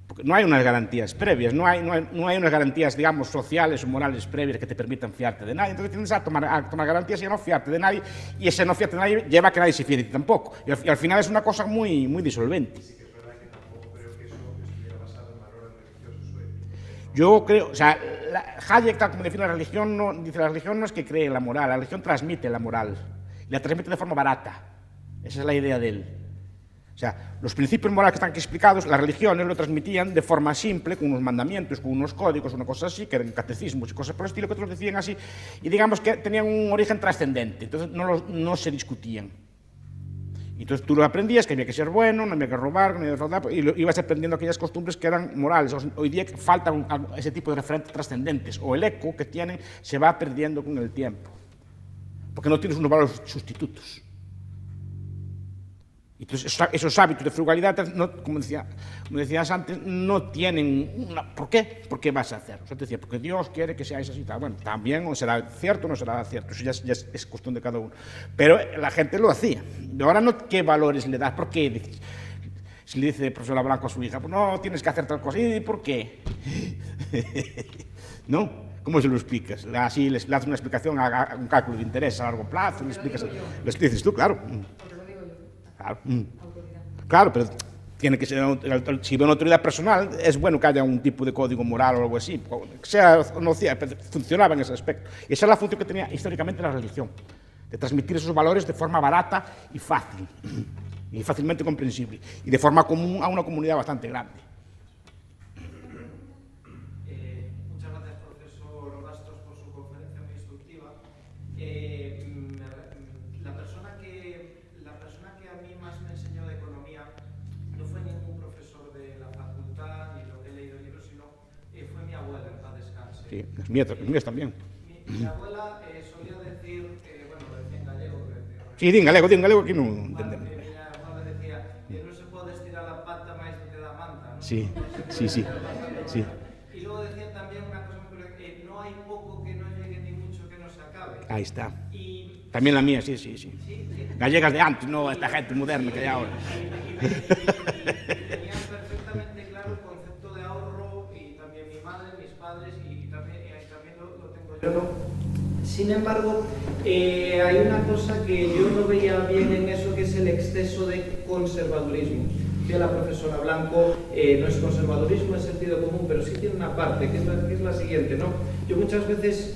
[SPEAKER 1] Porque no hay unas garantías previas, no hay unas garantías, digamos, sociales o morales previas que te permitan fiarte de nadie. Entonces tienes a tomar garantías y a no fiarte de nadie, y ese no fiarte de nadie lleva a que nadie se fíe de ti tampoco. Y al final es una cosa muy, muy disolvente.
[SPEAKER 6] Sí que es verdad que tampoco creo que eso estuviera basado en valores religiosos o éticos.
[SPEAKER 1] Yo creo, o sea, Hayek, tal como define la religión, dice la religión no es que cree en la moral, la religión transmite la moral, y la transmite de forma barata. Esa es la idea de él. O sea, los principios morales que están aquí explicados, las religiones lo transmitían de forma simple, con unos mandamientos, con unos códigos, una cosa así, que eran catecismos y cosas por el estilo, que otros decían así, y digamos que tenían un origen trascendente, entonces no se discutían. Y entonces tú lo aprendías, que había que ser bueno, no había que robar, no había que defraudar, y ibas aprendiendo aquellas costumbres que eran morales. Hoy día faltan ese tipo de referentes trascendentes, o el eco que tienen se va perdiendo con el tiempo, porque no tienes unos valores sustitutos. Entonces, esos hábitos de frugalidad, como decías antes, no tienen una... ¿Por qué? ¿Por qué vas a hacer? O sea, te decía, porque Dios quiere que seáis así. Bueno, también o será cierto o no será cierto, eso ya es cuestión de cada uno. Pero la gente lo hacía. Ahora, no, ¿qué valores le das? ¿Por qué? Si le dice el profesor Blanco a su hija, pues no, tienes que hacer tal cosa. ¿Y por qué? ¿No? ¿Cómo se lo explicas? Así les das una explicación a un cálculo de interés a largo plazo, le explicas, lo dices tú, claro. Claro, pero tiene que ser, si ve una autoridad personal, es bueno que haya un tipo de código moral o algo así, sea o no sea, funcionaba en ese aspecto. Y esa es la función que tenía históricamente la religión, de transmitir esos valores de forma barata y fácil, y fácilmente comprensible, y de forma común a una comunidad bastante grande.
[SPEAKER 7] Muchas gracias, profesor Bastos, por su conferencia muy instructiva. La persona que a mí más me enseñó de economía no fue ningún profesor de la facultad ni lo que he leído libros, sino fue mi abuela, en paz descanse.
[SPEAKER 1] Sí, los míos también.
[SPEAKER 7] Mi abuela solía decir, bueno, lo decía en gallego.
[SPEAKER 1] Sí, di en galego, aquí non entendemos.
[SPEAKER 7] Mi abuela decía que non se pode estirar a pata máis do que da manta, ¿no?
[SPEAKER 1] Sí.
[SPEAKER 7] Y luego decía también una cosa muy curiosa, que no hay poco que no llegue ni mucho que no se acabe.
[SPEAKER 1] Ahí está.
[SPEAKER 7] Y
[SPEAKER 1] También la mía, sí. Gallegas de antes, no esta gente moderna que hay ahora.
[SPEAKER 7] tenían perfectamente claro el concepto de ahorro, y también mi madre, mis padres, y también lo tengo yo, ¿no? Sin embargo, hay una cosa que yo no veía bien en eso, que es el exceso de conservadurismo. Decía la profesora Blanco, no es conservadurismo en sentido común, pero sí tiene una parte, que es la siguiente, ¿no? Yo muchas veces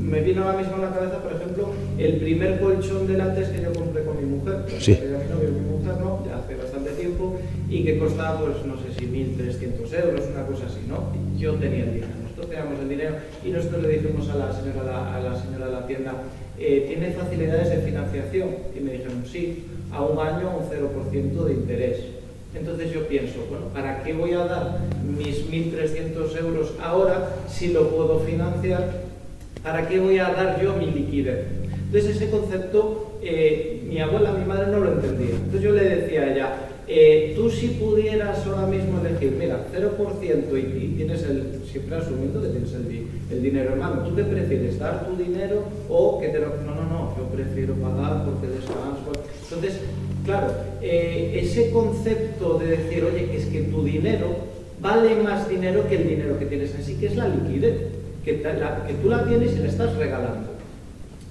[SPEAKER 7] me viene ahora mismo a la cabeza, por ejemplo, el primer colchón de látex que yo compré con mi mujer,
[SPEAKER 1] Sí.
[SPEAKER 7] que era mi novio, mi mujer, ¿no? Ya hace bastante tiempo, y que costaba, pues, no sé si 1.300 euros, una cosa así, ¿no? Yo tenía el dinero, nosotros teníamos el dinero, y nosotros le dijimos a la señora de la tienda, ¿tiene facilidades de financiación? Y me dijeron, sí, a un año un 0% de interés. Entonces yo pienso, bueno, ¿para qué voy a dar mis 1.300 euros ahora si lo puedo financiar? ¿Para qué voy a dar yo mi liquidez? Entonces ese concepto, mi abuela, mi madre no lo entendía. Entonces yo le decía a ella, tú si pudieras ahora mismo elegir, mira, 0% y tienes siempre asumiendo que tienes el dinero en mano, ¿tú qué prefieres? ¿Dar tu dinero o que te lo... No, yo prefiero pagar porque descanso. Entonces, claro, ese concepto de decir, oye, que es que tu dinero vale más dinero que el dinero que tienes en sí, que es la liquidez, que tú la tienes y la estás regalando.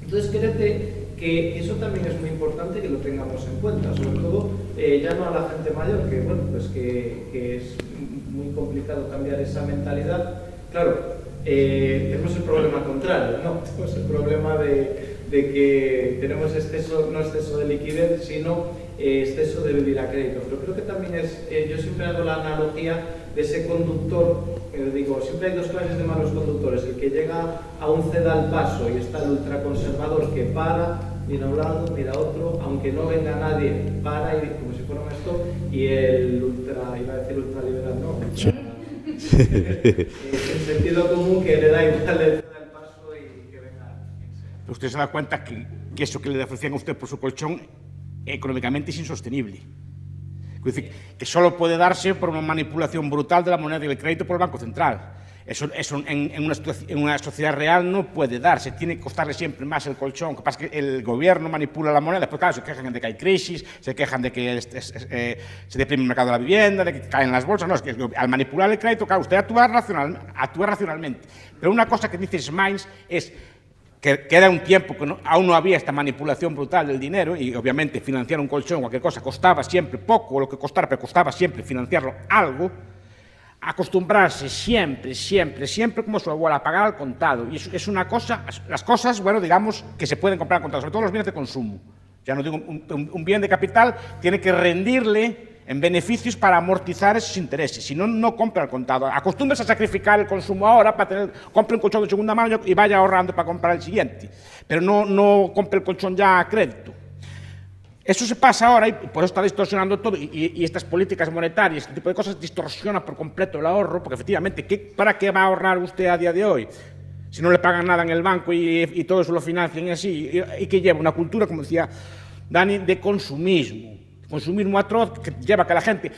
[SPEAKER 7] Entonces, créete que eso también es muy importante que lo tengamos en cuenta, sobre todo ya no a la gente mayor, que bueno, pues que es muy complicado cambiar esa mentalidad. Claro, tenemos el problema contrario, ¿no? Tenemos el problema de que tenemos no exceso de liquidez, sino exceso de vivir a crédito. Pero creo que también yo siempre hago la analogía de ese conductor, digo, siempre hay dos clases de malos conductores, el que llega a un ceda al paso y está el ultraconservador que para, mira a un lado, mira a otro, aunque no venga nadie, para y como si fuera un stop, y el iba a decir ultraliberal, no, el sentido común que le da igual el ceda al paso y que venga.
[SPEAKER 1] Usted se da cuenta que eso que le ofrecían a usted por su colchón económicamente es insostenible. Es decir, que solo puede darse por una manipulación brutal de la moneda y el crédito por el Banco Central. Eso en una sociedad real no puede darse, tiene que costarle siempre más el colchón. Lo que pasa es que el gobierno manipula la moneda, después claro, se quejan de que hay crisis, se quejan de que se deprime el mercado de la vivienda, de que caen las bolsas. No, es que al manipular el crédito, claro, usted actúa racionalmente. Pero una cosa que dice Smains es que era un tiempo que aún no había esta manipulación brutal del dinero y obviamente financiar un colchón o cualquier cosa costaba siempre poco, o lo que costara, pero costaba siempre financiarlo algo. Acostumbrarse siempre, como su abuela, a pagar al contado. Y eso es una cosa, las cosas, bueno, digamos, que se pueden comprar al contado, sobre todo los bienes de consumo. Ya no digo, un bien de capital tiene que rendirle en beneficios para amortizar esos intereses. Si no, no compra al contado. Acostúmbrese a sacrificar el consumo ahora para compre un colchón de segunda mano y vaya ahorrando para comprar el siguiente. Pero no compre el colchón ya a crédito. Eso se pasa ahora y por eso está distorsionando todo y estas políticas monetarias, este tipo de cosas distorsionan por completo el ahorro, porque efectivamente, ¿para qué va a ahorrar usted a día de hoy? Si no le pagan nada en el banco y todo eso lo financian así, y que lleva una cultura, como decía Dani, de consumismo atroz que lleva a que la gente...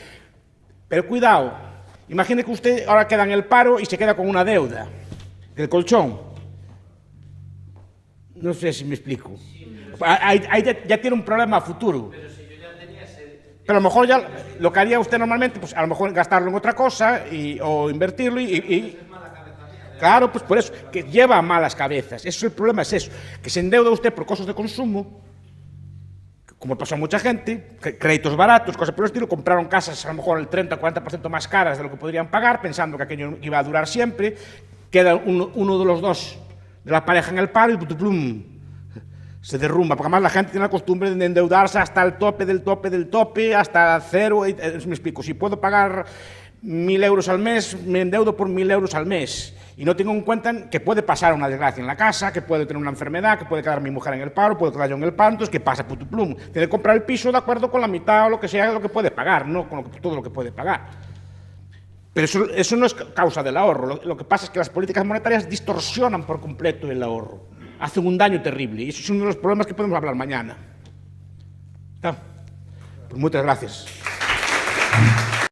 [SPEAKER 1] Pero cuidado, imagine que usted ahora queda en el paro y se queda con una deuda del colchón. No sé si me explico. Ahí ya tiene un problema a futuro.
[SPEAKER 7] Pero si yo ya tenía
[SPEAKER 1] Pero a lo mejor ya lo que haría usted normalmente, pues a lo mejor gastarlo en otra cosa o invertirlo claro, pues por eso, que lleva a malas cabezas. Eso es el problema, es eso, que se endeuda usted por cosas de consumo, como pasó a mucha gente, créditos baratos, cosas por el estilo, compraron casas a lo mejor el 30 o 40% más caras de lo que podrían pagar, pensando que aquello iba a durar siempre, queda uno de los dos de la pareja en el paro y ¡plum! Se derrumba, porque además la gente tiene la costumbre de endeudarse hasta el tope del tope, hasta cero. Me explico, si puedo pagar 1.000 euros al mes, me endeudo por 1.000 euros al mes. Y no tengo en cuenta que puede pasar una desgracia en la casa, que puede tener una enfermedad, que puede quedar mi mujer en el paro, puede quedar yo en el paro, entonces ¿qué pasa? Plum. Tiene que comprar el piso de acuerdo con la mitad o lo que sea de lo que puede pagar, no con todo lo que puede pagar. Pero eso no es causa del ahorro. Lo que pasa es que las políticas monetarias distorsionan por completo el ahorro. Hacen un daño terrible. Y eso es uno de los problemas que podemos hablar mañana. ¿Está? Pues muchas gracias.